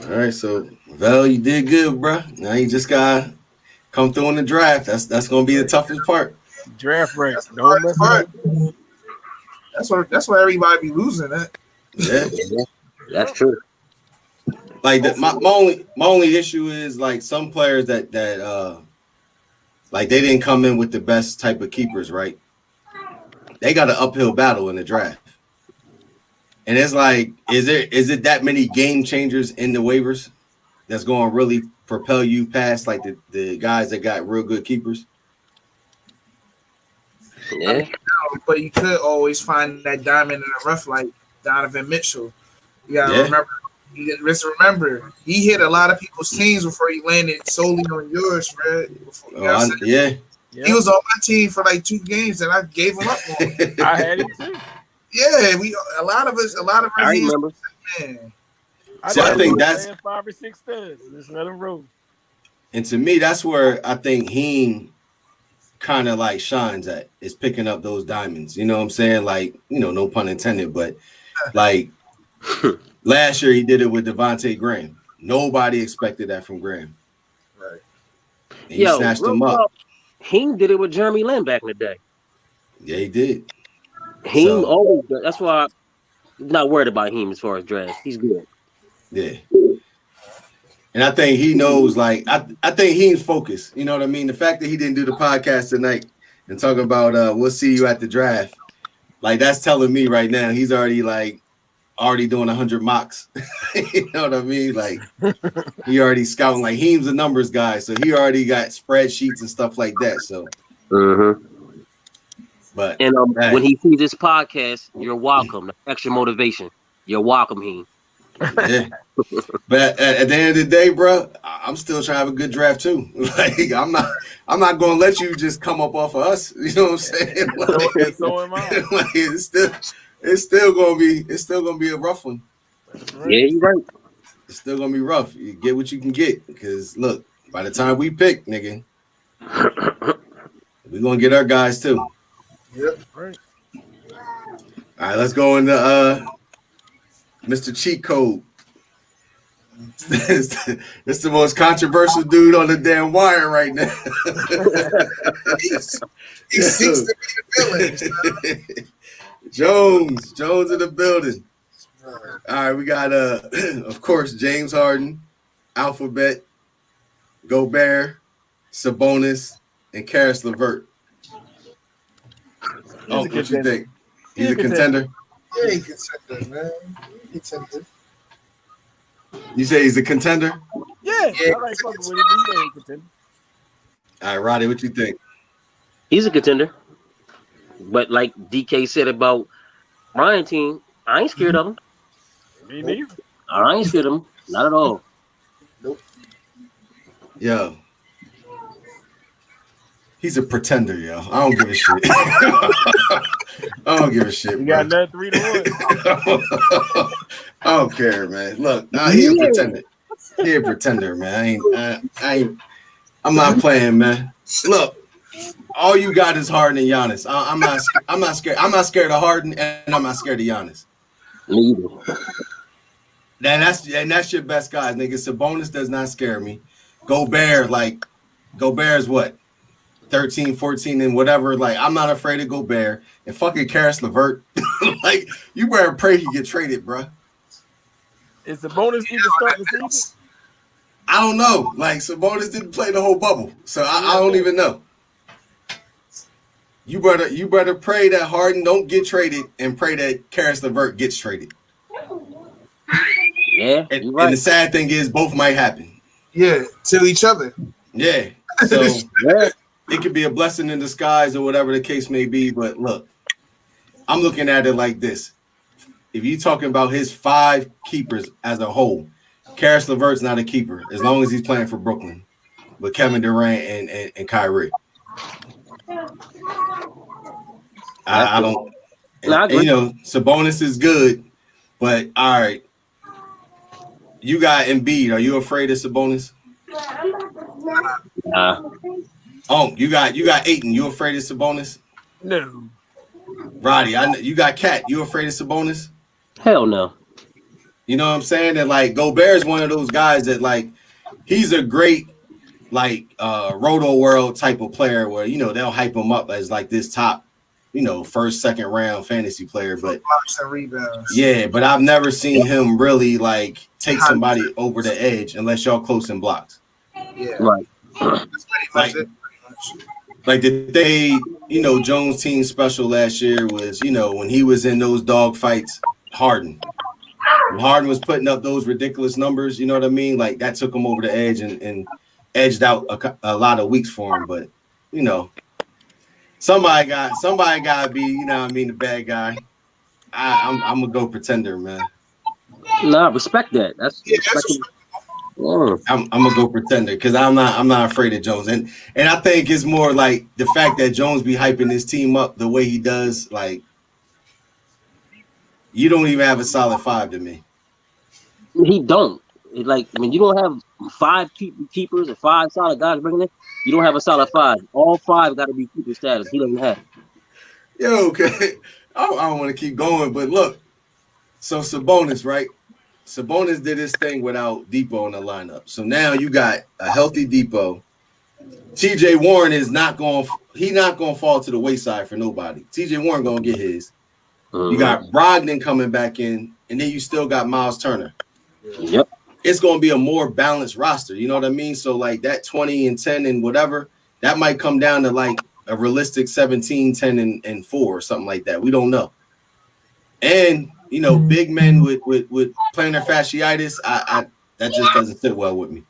Speaker 1: All right, so Vel, you did good, bro. Now you just gotta come through in the draft. That's gonna be the toughest part.
Speaker 4: Draft right.
Speaker 2: that's the
Speaker 4: Don't
Speaker 2: hardest
Speaker 4: mess it
Speaker 2: part.
Speaker 4: up.
Speaker 2: That's why everybody be losing it.
Speaker 1: Yeah.
Speaker 3: That's true.
Speaker 1: Like my only issue is like some players that like they didn't come in with the best type of keepers, right? They got an uphill battle in the draft. And it's like, is it that many game changers in the waivers that's going to really propel you past like the guys that got real good keepers?
Speaker 3: Yeah.
Speaker 2: But you could always find that diamond in the rough like Donovan Mitchell. You gotta remember, he hit a lot of people's teams before he landed solely on yours, Fred.
Speaker 1: Yeah.
Speaker 2: He was on my team for like 2 games, and I gave him up on him.
Speaker 4: I had it too.
Speaker 2: Yeah, a lot of us.
Speaker 3: I remember.
Speaker 2: Man.
Speaker 1: See, I think that's
Speaker 4: 5 or 6 studs. Just let him roll.
Speaker 1: And to me, that's where I think he kind of like shines at, is picking up those diamonds. You know what I'm saying? Like, no pun intended, but like last year he did it with Devontae Graham. Nobody expected that from Graham.
Speaker 2: Right.
Speaker 1: And he snatched him up.
Speaker 3: He did it with Jeremy Lin back in the day.
Speaker 1: Yeah, he did.
Speaker 3: Heem always. That's why I'm not worried about him as far as draft. He's good.
Speaker 1: Yeah. And I think he knows, like, I think he's focused. You know what I mean? The fact that he didn't do the podcast tonight and talking about we'll see you at the draft, like that's telling me right now he's already doing 100 mocks. You know what I mean? Like he already scouting. Like Heem's a numbers guy, so he already got spreadsheets and stuff like that. So, but
Speaker 3: when he sees this podcast, you're welcome. The extra motivation. You're welcome, Heem.
Speaker 1: Yeah. But at the end of the day, bro, I'm still trying to have a good draft too. Like I'm not gonna let you just come up off of us. You know what I'm saying? Like,
Speaker 4: so am I.
Speaker 1: Like it's still gonna be a rough one.
Speaker 4: Right.
Speaker 3: Yeah, you're right.
Speaker 1: It's still gonna be rough. You get what you can get because look, by the time we pick, nigga, we're gonna get our guys too.
Speaker 2: Yep.
Speaker 4: Right.
Speaker 1: All right, let's go into Mr. Cheat Code. It's the most controversial dude on the damn wire right now.
Speaker 2: He seems to be the
Speaker 1: villain. Jones in the building. All right, we got of course James Harden, Alphabet, Gobert, Sabonis, and Karis LeVert. Oh, what you
Speaker 4: contender.
Speaker 1: think? He's a contender?
Speaker 2: Yeah, he contender, man. He contender.
Speaker 1: You say he's a contender?
Speaker 4: Yeah,
Speaker 2: Yeah.
Speaker 4: I like fucking with him. He's a contender.
Speaker 1: All right, Roddy, what you think?
Speaker 3: He's a contender. But like DK said about Ryan team, I ain't scared of him.
Speaker 4: Me neither.
Speaker 3: I ain't scared of him. Not at all.
Speaker 1: Yo. He's a pretender, yo. I don't give a shit. I don't give a shit,
Speaker 4: You
Speaker 1: bro.
Speaker 4: got another 3-1.
Speaker 1: I don't care, man. Look, nah, he a pretender. He a pretender, man. I'm not playing, man. Look, all you got is Harden and Giannis. I'm not scared. I'm not scared of Harden, and I'm not scared of Giannis.
Speaker 3: Me either.
Speaker 1: That's your best guys, nigga. Sabonis does not scare me. Gobert's what? 13, 14, and whatever. Like, I'm not afraid of Gobert. And fucking Karis LeVert. Like, you better pray he get traded, bro.
Speaker 4: Is the bonus even start the season?
Speaker 1: I don't know. Like, Sabonis didn't play the whole bubble. So I don't even know. You better pray that Harden don't get traded and pray that Karis LeVert gets traded.
Speaker 3: Yeah,
Speaker 1: And,
Speaker 3: you're right.
Speaker 1: and the sad thing is both might happen.
Speaker 2: Yeah, to each other.
Speaker 1: Yeah. So
Speaker 3: Yeah.
Speaker 1: it could be a blessing in disguise or whatever the case may be. But look, I'm looking at it like this. If you're talking about his 5 keepers as a whole, Karis LeVert's not a keeper as long as he's playing for Brooklyn with Kevin Durant and Kyrie. I don't.
Speaker 3: No, I agree.
Speaker 1: And, you know, Sabonis is good, but all right. You got Embiid. Are you afraid of Sabonis?
Speaker 3: Nah.
Speaker 1: Oh, you got Ayton. You afraid of Sabonis?
Speaker 4: No.
Speaker 1: Roddy, you got Cat. You afraid of Sabonis?
Speaker 3: Hell no.
Speaker 1: You know what I'm saying? And like Gobert is one of those guys that like he's a great like Roto World type of player where you know they'll hype him up as like this top, you know, first, second round fantasy player. But
Speaker 2: Blocks and rebounds.
Speaker 1: yeah, but I've never seen him really like take somebody over the edge unless y'all close in blocks.
Speaker 2: Yeah.
Speaker 3: Right.
Speaker 2: That's pretty much it. Pretty much.
Speaker 1: Like the Jones team special last year was, you know, when he was in those dog fights, Harden. When Harden was putting up those ridiculous numbers, you know what I mean? Like that took him over the edge and edged out a lot of weeks for him. But you know, somebody got to be, you know what I mean, the bad guy. I'm gonna go pretender, man.
Speaker 3: Nah, respect that. That's
Speaker 2: Yeah, that's
Speaker 3: respectable. Yeah.
Speaker 1: I'm gonna go pretender because I'm not afraid of Jones, and I think it's more like the fact that Jones be hyping his team up the way he does. Like, you don't even have a solid 5 to me.
Speaker 3: He don't. Like, I mean, you don't have 5 keepers or 5 solid guys bringing in. You don't have a solid 5. All 5 got to be keeper status. He doesn't have.
Speaker 1: Yo, okay. I don't want to keep going, but look. So Sabonis, right? Sabonis did his thing without Depot in the lineup. So now you got a healthy Depot. TJ Warren is not going to fall to the wayside for nobody. TJ Warren going to get his. You got Brogdon coming back in, and then you still got Miles Turner.
Speaker 3: Yep.
Speaker 1: It's going to be a more balanced roster. You know what I mean? So like that 20 and 10 and whatever, that might come down to like a realistic 17, 10 and 4 or something like that. We don't know. And you know, big men with plantar fasciitis, I that just doesn't sit well with me.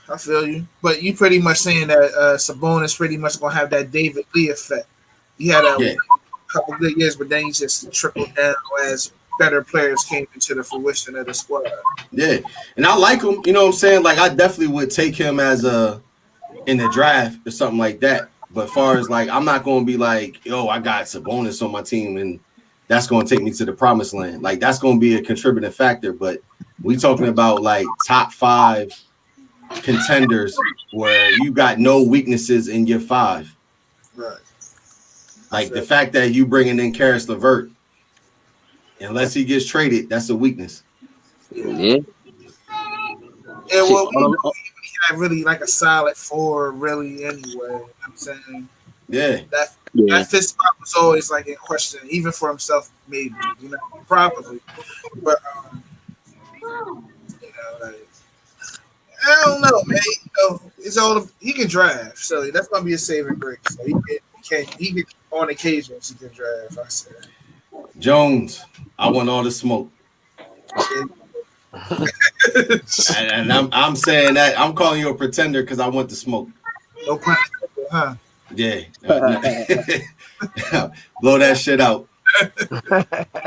Speaker 2: I feel you. But you pretty much saying that Sabonis pretty much gonna have that David Lee effect. He had a couple good years, but then he just trickled down as better players came into the fruition of the squad.
Speaker 1: Yeah, and I like him. You know what I'm saying? Like I definitely would take him as in the draft or something like that. But far as like, I'm not going to be like, yo, I got Sabonis on my team and that's going to take me to the promised land. Like that's going to be a contributing factor. But we talking about like top 5 contenders where you got no weaknesses in your 5.
Speaker 2: Right.
Speaker 1: Like the fact that you bringing in Karis LeVert, unless he gets traded, that's a weakness.
Speaker 3: Yeah.
Speaker 2: Yeah, well, we had really like a solid 4, really, anyway. You know what I'm saying?
Speaker 1: Yeah.
Speaker 2: That fifth spot was always like in question, even for himself, maybe, you know, probably. But, you know, like, I don't know, man. It's all he can drive, so that's gonna be a saving grace. So he can on occasions he can drive. I said,
Speaker 1: Jones, I want all the smoke. And I'm saying that I'm calling you a pretender because I want the smoke.
Speaker 2: No pun intended, huh?
Speaker 1: Yeah. Blow that shit out.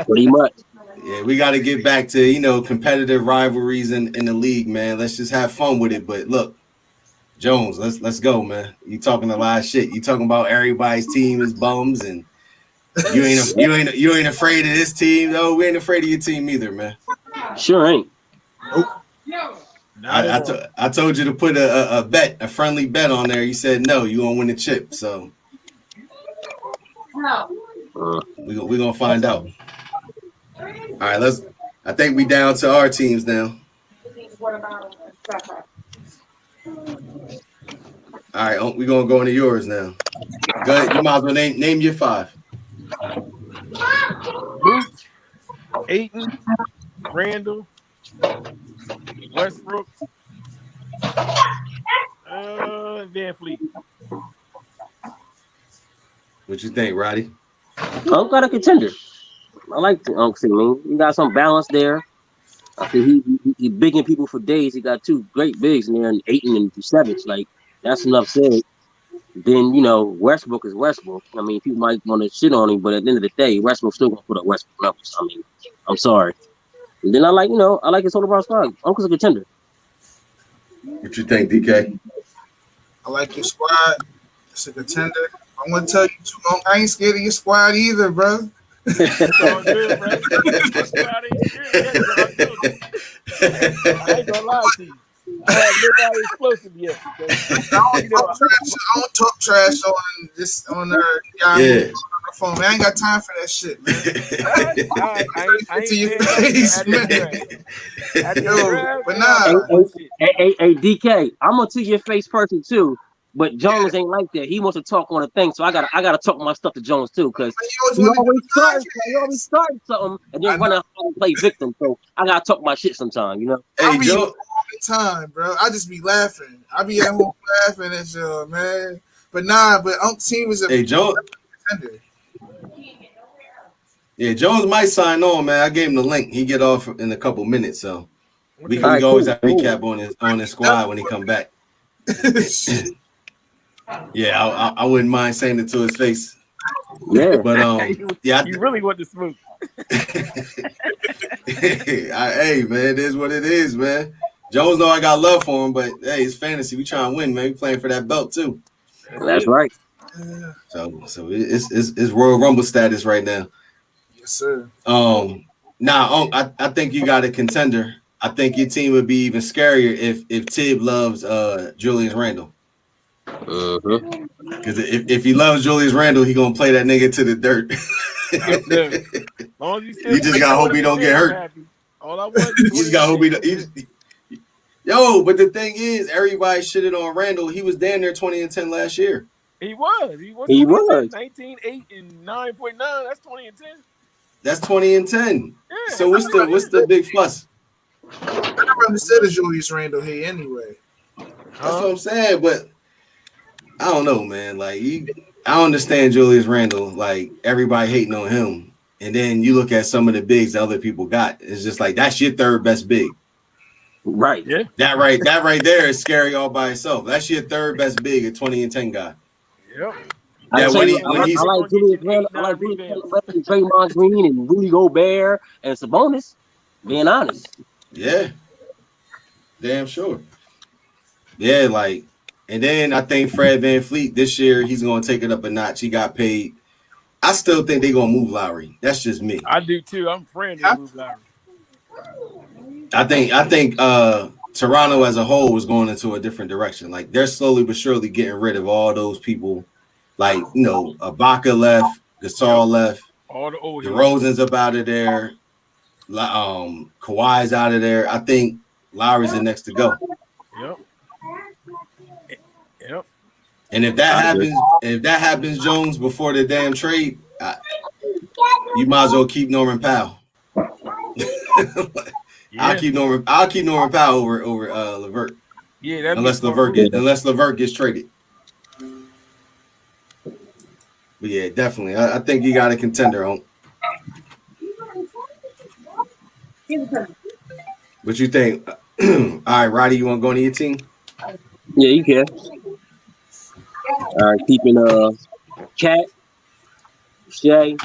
Speaker 3: Pretty much.
Speaker 1: Yeah, we got to get back to, competitive rivalries in the league, man. Let's just have fun with it. But look, Jones, let's go, man. You talking a lot of shit. You talking about everybody's team is bums, and you ain't afraid of this team. No, we ain't afraid of your team either, man.
Speaker 3: Sure ain't.
Speaker 2: Nope.
Speaker 1: I told you to put a friendly bet on there. You said no, you gonna win the chip. So we're gonna find out. All right, I think we down to our teams now. All right, we're gonna go into yours now. Go ahead. You might as well name your 5.
Speaker 4: Boots, Ayton, Randall, Westbrook, Van Fleet.
Speaker 1: What you think, Roddy?
Speaker 3: Unc got a contender. I like the Unc team, man. He got some balance there. I think he bigging people for days. He got 2 great bigs in there, and Ayton and Savage. Like, that's enough said. Then, Westbrook is Westbrook. I mean, people might want to shit on him, but at the end of the day, Westbrook's still going to put up Westbrook numbers. I mean, I'm sorry. And then I like his total bar squad. Uncle's a contender.
Speaker 1: What you think, DK?
Speaker 2: I like your squad. It's a contender. I'm gonna tell you too, I ain't scared of your squad either, bro.
Speaker 4: It's all good, bro. My squad ain't scared. I ain't gonna lie to you. I had nobody explosive yet.
Speaker 2: I don't talk trash on the phone, man. I ain't got time for that shit, man.
Speaker 4: I ain't
Speaker 2: to your face, man. But nah.
Speaker 3: Hey, DK, I'm a to your face person too. But Jones ain't like that. He wants to talk on a thing, so I gotta talk my stuff to Jones too, because he always starting something and then run out and play victim. So I gotta talk my shit sometime,
Speaker 2: Hey, Joe, all the time, bro. I just be laughing. I be at home laughing at you, man. But Unc team is a contender.
Speaker 1: Yeah, Jones might sign on, man. I gave him the link. He get off in a couple minutes, so we can always have a recap on his squad when he come back. Yeah, I wouldn't mind saying it to his face.
Speaker 3: Yeah,
Speaker 1: but
Speaker 4: you really want to smoke.
Speaker 1: Hey, man, it is what it is, man. Jones know I got love for him, but hey, it's fantasy. We trying to win, man. We playing for that belt too.
Speaker 3: That's right.
Speaker 1: So it's Royal Rumble status right now.
Speaker 2: Yes, sir.
Speaker 1: I think you got a contender. I think your team would be even scarier if Tibb loves Julius Randle. Because if he loves Julius Randle, he gonna play that nigga to the dirt. You just gotta hope he don't get hurt.
Speaker 4: All I want
Speaker 1: You just gotta hope Yo, but the thing is, everybody shitted on Randle. He was damn near 20-10 last year.
Speaker 4: He was. 19, 8, and 9.9. That's 20 and 10.
Speaker 1: That's 20 and 10.
Speaker 4: Yeah,
Speaker 1: so what's the big fuss?
Speaker 2: I never understood a Julius Randle here anyway.
Speaker 1: That's what I'm saying, but I don't know, man. Like, I understand Julius Randle. Like, everybody hating on him, and then you look at some of the bigs that other people got. It's just like that's your third best big.
Speaker 3: Right.
Speaker 4: Yeah.
Speaker 1: That right there is scary all by itself. That's your third best big, a 20 and 10 guy.
Speaker 4: Yep.
Speaker 3: I like Julius Randle. I like Draymond Green and Rudy Gobert and Sabonis. Being honest.
Speaker 1: Yeah. Damn sure. Yeah, like, and then I think Fred VanVleet this year, he's going to take it up a notch. He got paid. I still think they're going to move Lowry. That's just me.
Speaker 4: I do too. I'm friendly to move Lowry.
Speaker 1: I think Toronto as a whole was going into a different direction. Like, they're slowly but surely getting rid of all those people. Like, Ibaka left, Gasol left,
Speaker 4: all the old
Speaker 1: DeRozan's up out of there, Kawhi's out of there. I think Lowry's the next to go.
Speaker 4: Yep.
Speaker 1: And if that happens, Jones, before the damn trade, you might as well keep Norman Powell. I'll keep Norman Powell over LeVert.
Speaker 4: Yeah, that'd
Speaker 1: unless
Speaker 4: be a smart move.
Speaker 1: Levert gets traded. But yeah, definitely. I think you got a contender on. What you think? All right, Roddy, you want to go into your team?
Speaker 3: Yeah, you can. All right, keeping Cat, Shea,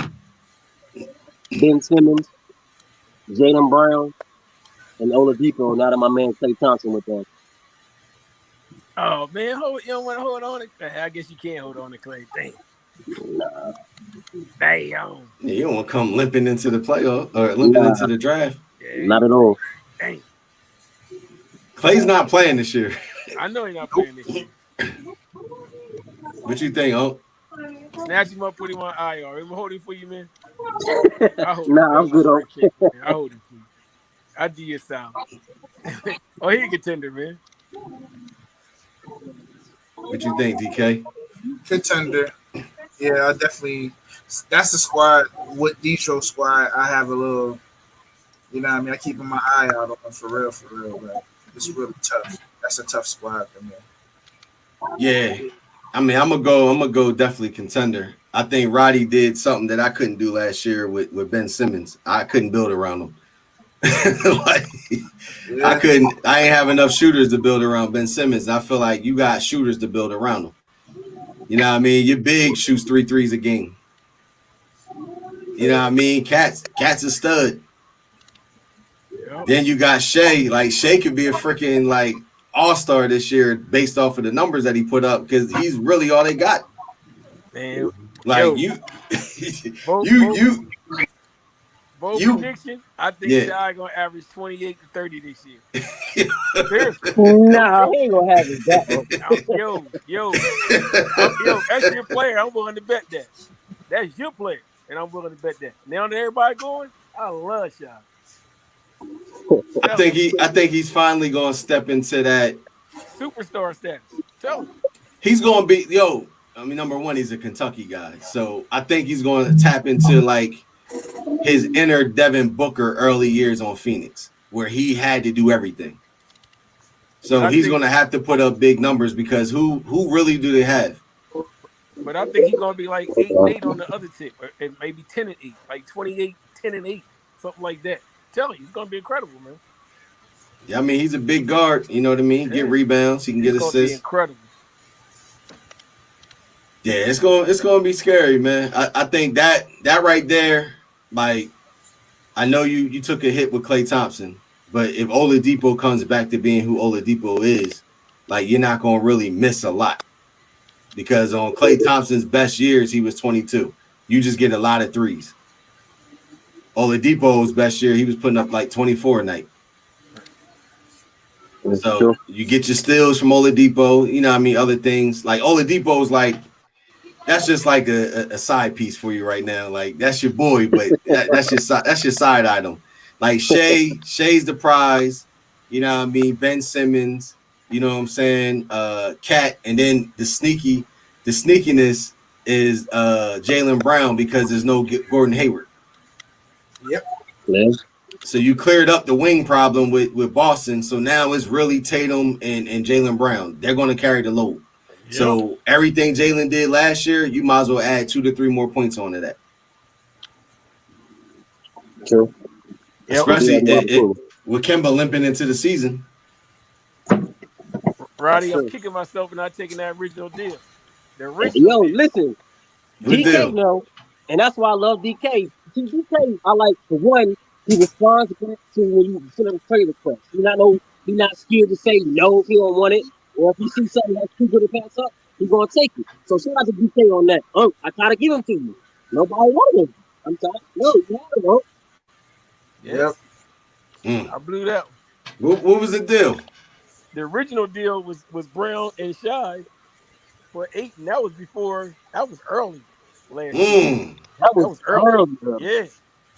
Speaker 3: Ben Simmons, Jaylen Brown, and Oladipo. Now that my man Klay Thompson with them.
Speaker 4: Oh man, you don't want to hold on to. I guess you can't hold on to Klay. Damn. Damn.
Speaker 1: Yeah, you don't want to come limping into the playoff or limping into the draft.
Speaker 4: Yeah,
Speaker 3: Not at all.
Speaker 4: Dang.
Speaker 1: Clay's not playing this year.
Speaker 4: I know he's not playing this year.
Speaker 1: What you think, Unc?
Speaker 4: Snatch him up, put him on IR. I'm holding for you, man.
Speaker 3: Nah, I'm good on.
Speaker 4: I hold it for you. I do your sound. Oh, he a contender, man.
Speaker 1: What you think, DK?
Speaker 2: Contender. Yeah, I definitely. That's the squad. With Detroit squad, I have a little. You know what I mean? I keep my eye out on them for real. But it's really tough. That's a tough squad for me.
Speaker 1: Yeah. I mean, I'm gonna go definitely contender. I think Roddy did something that I couldn't do last year with Ben Simmons. I couldn't build around him. I ain't have enough shooters to build around Ben Simmons. I feel like you got shooters to build around him. You know what I mean? Your big shoots 3 threes a game. You know what I mean? Cat's a stud. Yep. Then you got Shea. Like Shea could be a freaking like all-star this year based off of the numbers that he put up because he's really all they got.
Speaker 4: Man,
Speaker 1: like
Speaker 4: prediction. I think Shai gonna average 28 to 30 this year.
Speaker 3: Nah, he ain't gonna have it that.
Speaker 4: Yo, that's your player. I'm willing to bet that. That's your player, and I'm willing to bet that. Now that everybody going, I love Shai.
Speaker 1: I think he's finally gonna step into that
Speaker 4: superstar status. Tell him.
Speaker 1: He's gonna be I mean, number one, he's a Kentucky guy, so I think he's going to tap into like his inner Devin Booker early years on Phoenix, where he had to do everything. So he's going to have to put up big numbers because who really do they have?
Speaker 4: But I think he's going to be like 8-8 on the other tip, or maybe 10-8, like 28, 10-8, something like that. Tell you, he's going to be incredible, man.
Speaker 1: Yeah, I mean, he's a big guard. You know what I mean? Get rebounds. He can get assists.
Speaker 4: Incredible.
Speaker 1: Yeah, it's gonna be scary, man. I think that right there, like, I know you took a hit with Klay Thompson, but if Oladipo comes back to being who Oladipo is, like, you're not gonna really miss a lot. Because on Klay Thompson's best years, he was 22. You just get a lot of threes. Oladipo's best year, he was putting up like 24 a night. So you get your steals from Oladipo, you know what I mean, other things. Like Oladipo's like, that's just like a side piece for you right now. Like that's your boy, but that's your side item. Like Shea's the prize, you know what I mean? Ben Simmons, you know what I'm saying? Cat, and then the sneakiness is Jaylen Brown because there's no Gordon Hayward.
Speaker 2: Yep.
Speaker 3: Yeah.
Speaker 1: So you cleared up the wing problem with Boston. So now it's really Tatum and Jaylen Brown. They're going to carry the load. Yep. So everything Jaylen did last year, you might as well add 2 to 3 more points onto that.
Speaker 3: True.
Speaker 1: Especially with Kemba limping into the season.
Speaker 4: Roddy, I'm kicking myself for not taking that original deal.
Speaker 3: Yo, listen. DK know, and that's why I love DK. See, DK, I like, for one, he responds back to when you send him a trade request. He's not scared to say no if he don't want it, or if he sees something that's too good to pass up, he's gonna take it. So shout out to DK on that. I try to give him to you. Nobody wanted him. I'm sorry. No, you have him.
Speaker 4: Yep. I blew that
Speaker 1: one. What was the deal?
Speaker 4: The original deal was Brown and Shai for 8, and that was early last year. That was early. Yeah.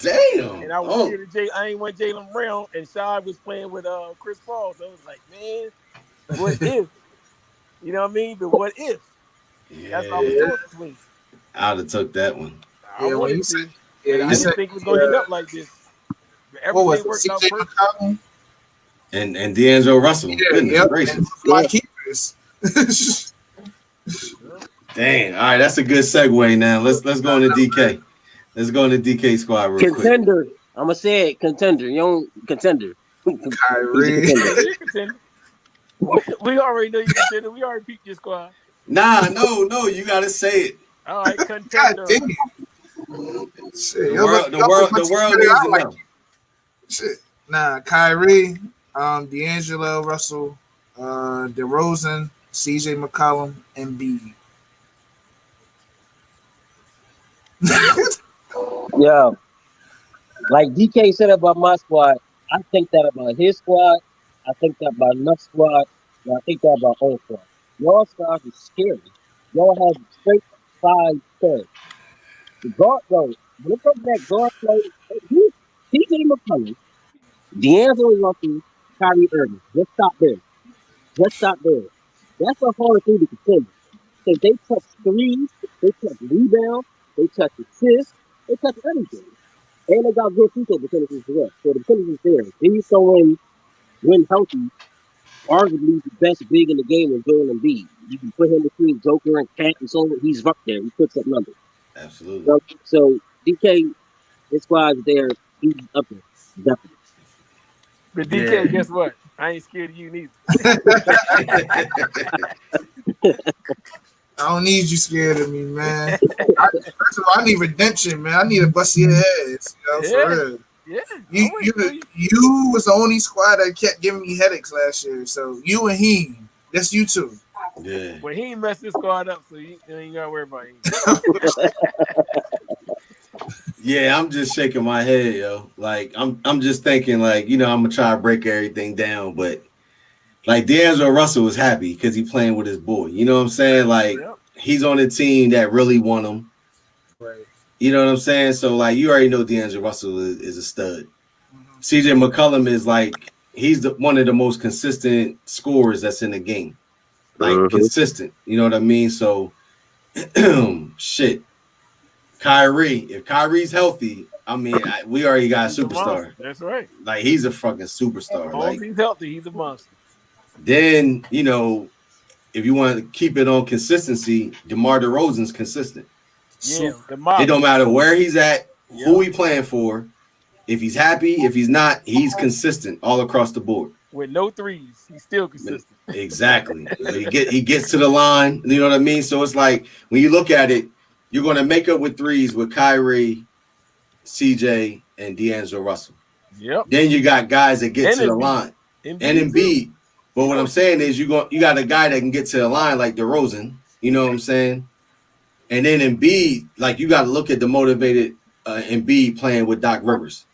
Speaker 1: Damn.
Speaker 4: And I was I ain't want Jaylen Brown, and Shai was playing with Chris Paul, so I was like, man, what if? You know what I mean? But what if?
Speaker 1: Yeah.
Speaker 4: That's what I was doing between.
Speaker 1: I'd have took that one.
Speaker 4: I didn't think it was going to end up like this.
Speaker 2: What was it? CJ McCollum
Speaker 1: And D'Angelo Russell.
Speaker 2: Yeah,
Speaker 1: Goodness
Speaker 2: yep.
Speaker 1: gracious.
Speaker 2: And my keepers.
Speaker 1: Dang. All right, that's a good segue now. Let's go into DK. Let's go into DK squad real quick.
Speaker 3: Contender. I'm gonna say it. Contender. You don't contender.
Speaker 2: Kyrie.
Speaker 3: He's a contender.
Speaker 4: You contender. We already know you contender. We already peaked your squad.
Speaker 1: Nah, no, you gotta say it.
Speaker 4: All right,
Speaker 2: God
Speaker 4: contender.
Speaker 2: damn. Shit,
Speaker 1: The world needs to know.
Speaker 2: Shit. Nah, Kyrie, D'Angelo Russell, DeRozan, CJ McCollum, and Embiid.
Speaker 3: Yeah. Like DK said about my squad, I think that about his squad. I think that about enough squad. And I think that about all squad. Your squad is scary. Y'all have straight 5-10. The guard, though, look at that guard play. CJ McCollum, D'Angelo Russell, Kyrie Irving. Just stop there. That's a hard thing to contend. Because they touch threes, they touch rebounds, they touch assists, they touch everything. And they got good free throw percentages as well. So the percentage is there. Then you throw in, when healthy, arguably the best big in the game is Joel Embiid. You can put him between Joker and Cat and so on. He's up there. He puts up numbers.
Speaker 1: Absolutely.
Speaker 3: So DK, his squad's there. He's up there. Definitely.
Speaker 4: But DK, guess what? I ain't scared of you neither.
Speaker 2: I don't need you scared of me, man. First of all, I need redemption, man. I need to bust your heads, for real.
Speaker 4: Yeah.
Speaker 2: You was the only squad that kept giving me headaches last year. So you and he, that's you two.
Speaker 1: Yeah.
Speaker 4: Well, he ain't messed this squad up, so you ain't gotta worry about him.
Speaker 1: Yeah, I'm just shaking my head, yo. Like I'm just thinking, like, I'm gonna try to break everything down, but like D'Angelo Russell was happy because he's playing with his boy. You know what I'm saying? Like he's on a team that really want him.
Speaker 2: Right.
Speaker 1: You know what I'm saying? So like you already know D'Angelo Russell is a stud. Mm-hmm. CJ McCollum is like he's one of the most consistent scorers that's in the game. Like consistent. You know what I mean? So shit. Kyrie, if Kyrie's healthy, I mean, we already got a superstar.
Speaker 4: That's right.
Speaker 1: Like he's a fucking superstar.
Speaker 4: As long as he's healthy, he's a monster.
Speaker 1: Then, if you want to keep it on consistency, DeMar DeRozan's consistent.
Speaker 4: Yeah,
Speaker 1: it don't matter where he's at, who he playing for. If he's happy, if he's not, he's consistent all across the board.
Speaker 4: With no threes, he's still consistent.
Speaker 1: Exactly. he gets to the line. You know what I mean? So it's like when you look at it, you're going to make up with threes with Kyrie, CJ, and D'Angelo Russell.
Speaker 4: Yep.
Speaker 1: Then you got guys that get to the line. And Embiid. But what I'm saying is you got a guy that can get to the line like DeRozan. You know what I'm saying? And then Embiid, like you got to look at the motivated Embiid playing with Doc Rivers.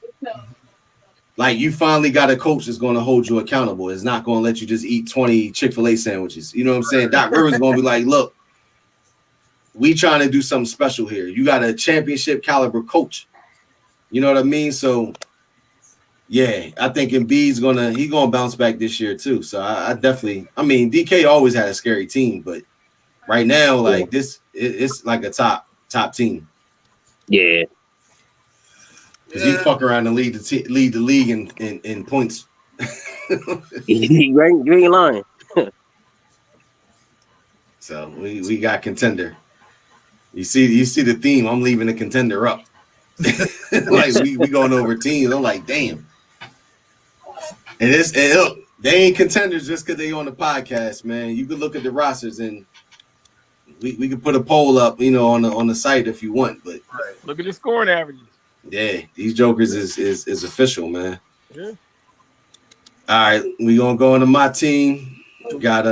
Speaker 1: Like you finally got a coach that's going to hold you accountable. It's not going to let you just eat 20 Chick-fil-A sandwiches. You know what I'm saying? Doc Rivers is going to be like, look, we trying to do something special here. You got a championship caliber coach. You know what I mean? So, yeah, I think Embiid's gonna bounce back this year too. So I definitely, DK always had a scary team, but right now, like it's like a top team.
Speaker 3: Yeah.
Speaker 1: Because he fuck around and lead the league in points.
Speaker 3: You ain't lying.
Speaker 1: So we got contender. You see the theme. I'm leaving the contender up. Like we going over teams. I'm like, damn. And look, they ain't contenders just because they on the podcast, man. You can look at the rosters and we can put a poll up, on the site if you want. But
Speaker 4: look at the scoring averages.
Speaker 1: Yeah, these jokers is official, man.
Speaker 4: Yeah.
Speaker 1: All right, we gonna go into my team. We got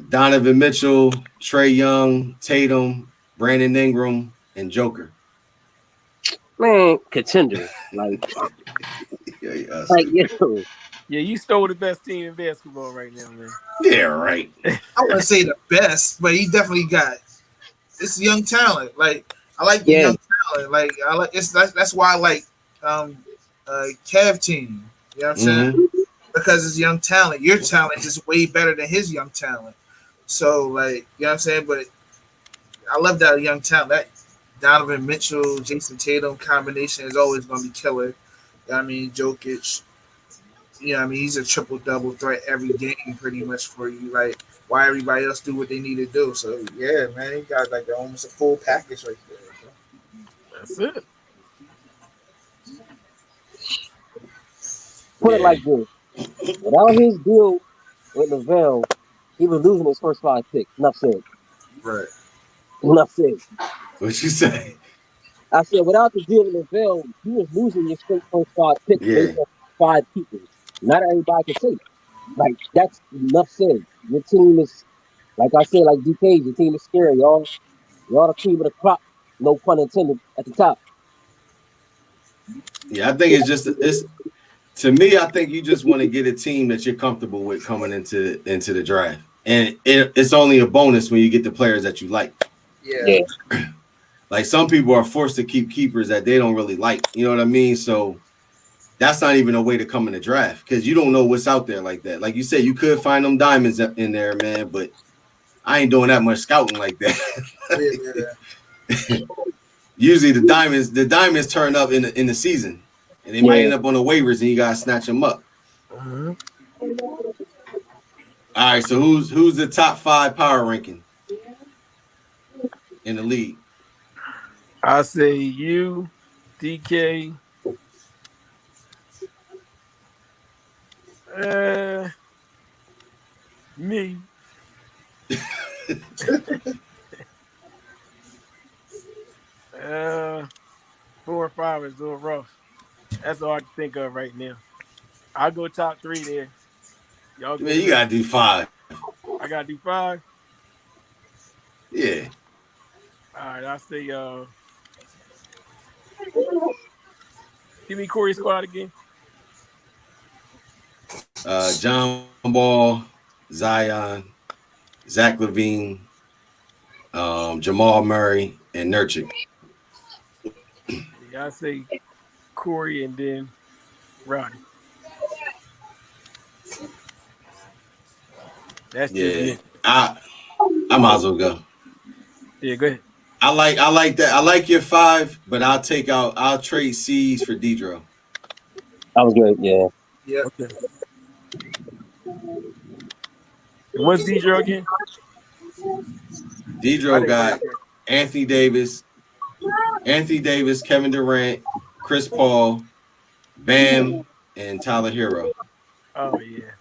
Speaker 1: Donovan Mitchell, Trae Young, Tatum, Brandon Ingram, and Joker.
Speaker 3: Man, contender. Like yo.
Speaker 4: Yeah, you stole the best team in basketball right now, man.
Speaker 1: Yeah, right.
Speaker 2: I wouldn't say the best, but he definitely got it's young talent. Like I like the young talent. Like I like that's why I like Kev team. You know what I'm saying? Because it's young talent. Your talent is way better than his young talent. So like, you know what I'm saying? But I love that young talent. That Donovan Mitchell, Jason Tatum combination is always gonna be killer. You know what I mean? Jokic. Yeah, I mean, he's a triple double threat every game, pretty much for you. Like, why everybody else do what they need to do? So yeah, man, he got like almost a full package right there.
Speaker 4: That's it.
Speaker 3: Put it
Speaker 1: Yeah.
Speaker 3: like this: without his deal with Lavelle, he was losing his first 5 picks. Enough said.
Speaker 2: Right.
Speaker 3: Enough said.
Speaker 1: What you say?
Speaker 3: I said, without the deal with Lavelle, he was losing your straight first 5 picks
Speaker 1: Yeah.
Speaker 3: based on 5 people. Not everybody can say that. Like, that's enough said. Your team is, like I said, like DK, your team is scary, y'all. Y'all the cream of the crop, no pun intended, at the top.
Speaker 1: Yeah, I think it's to me, I think you just want to get a team that you're comfortable with coming into the draft. And it's only a bonus when you get the players that you like.
Speaker 2: Yeah.
Speaker 1: Like some people are forced to keep keepers that they don't really like. You know what I mean? So that's not even a way to come in the draft because you don't know what's out there like that. Like you said, you could find them diamonds in there, man, but I ain't doing that much scouting like that.
Speaker 2: Yeah.
Speaker 1: Usually the diamonds turn up in the season, and they might end up on the waivers, and you gotta snatch them up.
Speaker 4: Uh-huh.
Speaker 1: All right, so who's the top 5 power ranking in the league?
Speaker 4: I say you, DK. Me. 4 or 5 is a little rough. That's all I can think of right now. I'll go top 3 there. Y'all go.
Speaker 1: Man, you gotta do 5.
Speaker 4: I gotta do 5.
Speaker 1: Yeah.
Speaker 4: All right, I say give me Corey squad again.
Speaker 1: John Ball, Zion, Zach LaVine, Jamal Murray, and Nurkic.
Speaker 4: Yeah, I say Corey and then Roddy. That's just me.
Speaker 1: I might as well go.
Speaker 4: Yeah, go ahead.
Speaker 1: I like that. I like your 5, but I'll trade C's for Dedro.
Speaker 3: That was good, yeah.
Speaker 2: Yeah.
Speaker 4: Okay. And what's Dedro again?
Speaker 1: Dedro got Anthony Davis, Kevin Durant, Chris Paul, Bam, and Tyler Hero.
Speaker 4: Oh yeah,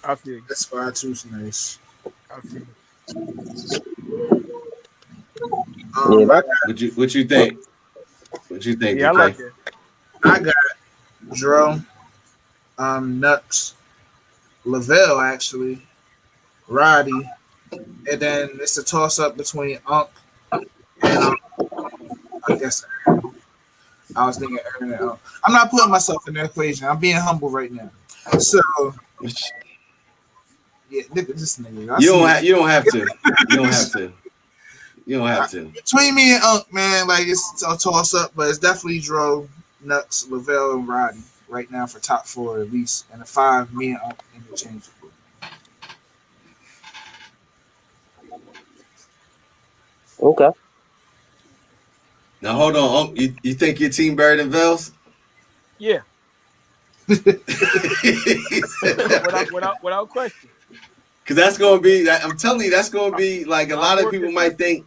Speaker 4: I feel you.
Speaker 2: That squad too's nice.
Speaker 4: I feel you.
Speaker 1: What you think? What you think?
Speaker 4: Yeah, I
Speaker 1: DK?
Speaker 4: like that.
Speaker 2: I got Dro, Nux, Lavelle actually, Roddy, and then it's a toss up between Unk and I guess I was thinking Aaron and Unk. I'm not putting myself in that equation. I'm being humble right now. So yeah, this nigga.
Speaker 1: You don't have to. You don't have to. You don't have to.
Speaker 2: Between me and Unk, man, like it's a toss up, but it's definitely Dro, Nux, Lavelle, and Roddy right now for top 4 at least, and the 5 me and Unk interchangeable.
Speaker 3: Okay.
Speaker 1: Now hold on. You think your team better than Vels?
Speaker 4: Yeah, without question.
Speaker 1: Because that's gonna be. I'm telling you, that's gonna be like a lot of people might think.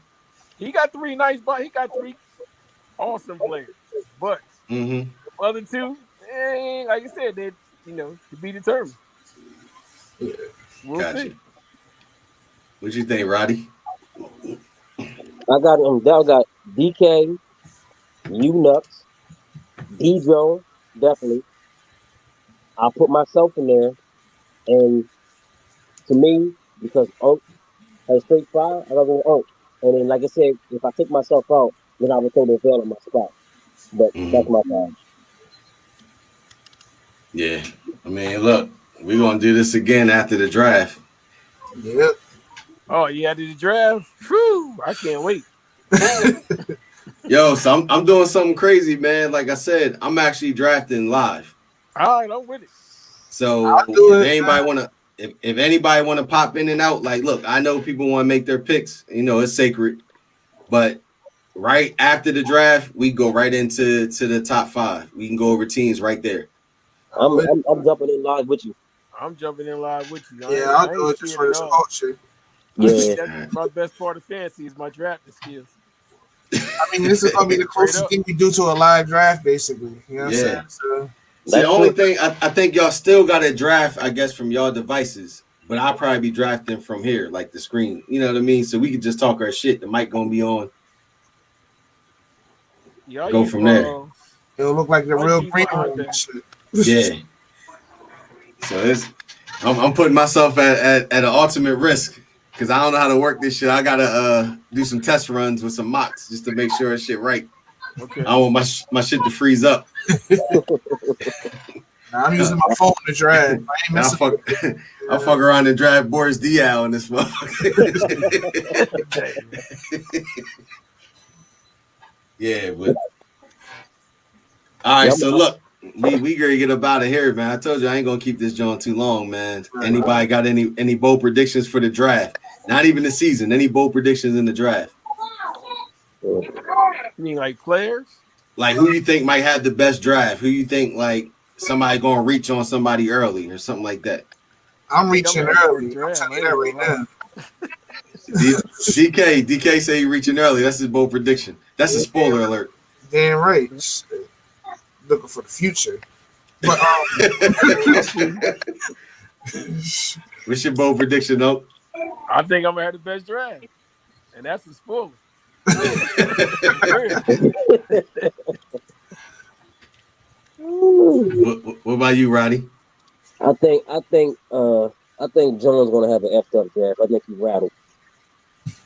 Speaker 4: He got 3 nice, but he got 3 awesome players. But the other 2, like you said, they to be determined. We'll see.
Speaker 1: What you think, Roddy?
Speaker 3: I got DK, Nux, Dedro, definitely. I'll put myself in there, and to me, because Unk has straight 5, I gotta go Unk. And then, like I said, if I take myself out, then I would throw the veil in my spot. But that's my 5.
Speaker 1: Yeah, I mean, look, we're gonna do this again after the draft.
Speaker 2: Yep.
Speaker 4: Oh yeah, after the draft. Whew, I can't wait.
Speaker 1: Yo, so I'm doing something crazy, man. Like I said, I'm actually drafting live.
Speaker 4: All right, I'm with it.
Speaker 1: So if anybody wanna pop in and out, like, look, I know people want to make their picks. It's sacred, but right after the draft, we go right into the top 5. We can go over teams right there.
Speaker 3: I'm jumping in live with you.
Speaker 4: I'm jumping in live with you.
Speaker 2: Yeah, I'll
Speaker 4: I
Speaker 2: do
Speaker 4: ain't
Speaker 2: it just
Speaker 4: scared
Speaker 2: for
Speaker 4: at
Speaker 2: the
Speaker 4: all.
Speaker 2: culture.
Speaker 3: Yeah.
Speaker 4: That's my best part of fantasy is my drafting skills.
Speaker 2: I mean, this is gonna be the
Speaker 4: Straight
Speaker 2: closest
Speaker 4: up.
Speaker 2: thing we do to a live draft, basically. You know what I'm
Speaker 1: Yeah.
Speaker 2: saying? So
Speaker 1: See, the
Speaker 3: That's
Speaker 1: only
Speaker 3: true.
Speaker 1: thing I think y'all still got to draft, I guess, from y'all devices. But I'll probably be drafting from here, like the screen. You know what I mean? So we can just talk our shit. The mic gonna be on.
Speaker 4: Yeah, I
Speaker 1: Go
Speaker 4: use
Speaker 1: from
Speaker 4: my
Speaker 1: there.
Speaker 2: it'll look like the
Speaker 4: I
Speaker 2: real
Speaker 4: use my
Speaker 2: green room and
Speaker 4: iPad.
Speaker 2: shit.
Speaker 1: Yeah. So I'm putting myself at an ultimate risk because I don't know how to work this shit. I gotta do some test runs with some mocks just to make sure that shit right.
Speaker 4: Okay.
Speaker 1: I don't want my shit to freeze up.
Speaker 2: Now, I'm using my phone to draft. I ain't
Speaker 1: I
Speaker 2: messing
Speaker 1: fuck,
Speaker 2: with it.
Speaker 1: I fuck around and draft Boris Diaw in this motherfucker. Yeah, but all right.
Speaker 3: Yeah,
Speaker 1: So look, we gonna get up out of here, man. I told you I ain't gonna keep this joint too long, man. Anybody got any bold predictions for the draft? Not even the season. Any bold predictions in the draft?
Speaker 4: You mean like players?
Speaker 1: Like who you think might have the best draft? Who you think like somebody gonna reach on somebody early or something like that?
Speaker 2: I'm
Speaker 4: I think I'm
Speaker 2: reaching
Speaker 4: gonna have a
Speaker 2: early.
Speaker 4: good
Speaker 2: I'm
Speaker 4: draft.
Speaker 2: telling
Speaker 4: I
Speaker 2: you
Speaker 4: ain't
Speaker 2: that
Speaker 4: even
Speaker 2: right
Speaker 4: gonna lie.
Speaker 2: now.
Speaker 1: DK say he reaching early. That's his bold prediction. That's a spoiler alert.
Speaker 2: Damn right. Shit. Looking for the future. But
Speaker 1: What's your bold prediction, though?
Speaker 4: I think I'm gonna have the best draft, and that's a spoiler.
Speaker 1: What about you, Roddy?
Speaker 3: I think Jones gonna have an effed up draft. I think he rattled.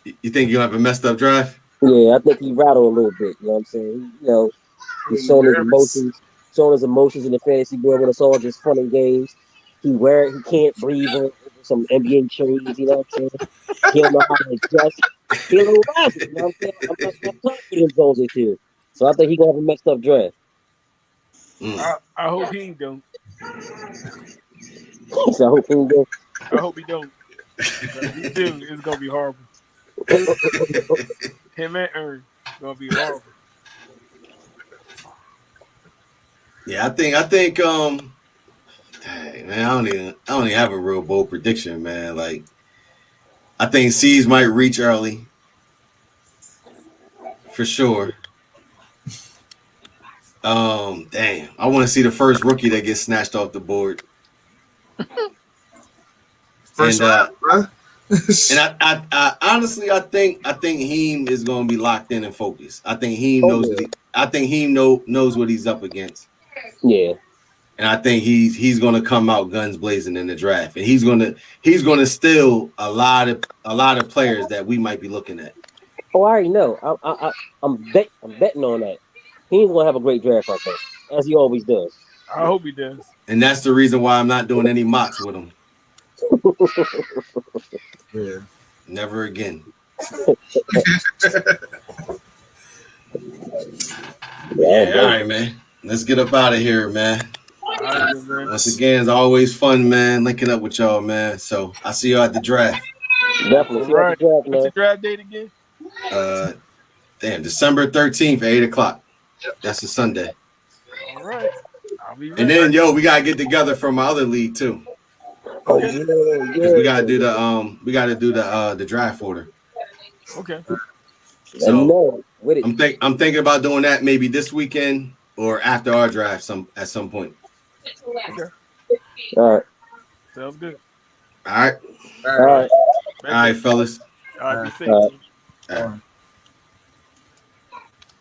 Speaker 1: You think you'll have a messed up draft?
Speaker 3: Yeah, I think he rattled a little bit. You know what I'm saying? He's showing his emotions in the fantasy world when it's all just fun and games. He can't breathe over some NBA trades. You know what I'm saying? He don't know how to adjust. He a little razzle. You know what I'm saying? I'm not confident Jones this year, so I think he gonna have a messed up draft.
Speaker 4: I hope he don't.
Speaker 3: So I hope he go.
Speaker 4: I hope he don't. If he do, it's gonna be horrible. Him and Ern gonna be horrible.
Speaker 1: Yeah, I think dang, man, I don't even have a real bold prediction, man. Like I think C's might reach early. For sure. Damn. I want to see the first rookie that gets snatched off the board.
Speaker 2: first round, bro.
Speaker 1: And I honestly I think Heem is gonna be locked in and focused. I think Heem knows knows what he's up against.
Speaker 3: Yeah.
Speaker 1: And I think he's gonna come out guns blazing in the draft. And he's gonna steal a lot of players that we might be looking at.
Speaker 3: Oh, I already know. I'm betting on that. He's gonna have a great draft, I think, as he always does.
Speaker 4: I hope he does.
Speaker 1: And that's the reason why I'm not doing any mocks with him.
Speaker 2: Yeah.
Speaker 1: Never again. Yeah, all right, man. Let's get up out of here, man.
Speaker 4: All right, man.
Speaker 1: Once again, it's always fun, man, linking up with y'all, man. So I'll see y'all at the draft.
Speaker 3: Definitely.
Speaker 4: All right.
Speaker 3: The draft,
Speaker 4: What's
Speaker 3: man.
Speaker 4: the draft date again?
Speaker 1: December 13th at 8 o'clock. That's a Sunday.
Speaker 4: All right. I'll be ready.
Speaker 1: And then, we gotta get together for my other league too.
Speaker 3: Oh
Speaker 4: Okay.
Speaker 3: yeah.
Speaker 1: Because we gotta do the draft order.
Speaker 4: Okay.
Speaker 1: So
Speaker 3: with it.
Speaker 1: I'm thinking about doing that maybe this weekend or after our draft at some point.
Speaker 4: Okay.
Speaker 3: All right.
Speaker 4: Sounds good.
Speaker 1: All right.
Speaker 3: All right.
Speaker 1: All right, fellas.
Speaker 4: All right. Be safe.
Speaker 3: All right.
Speaker 1: All right.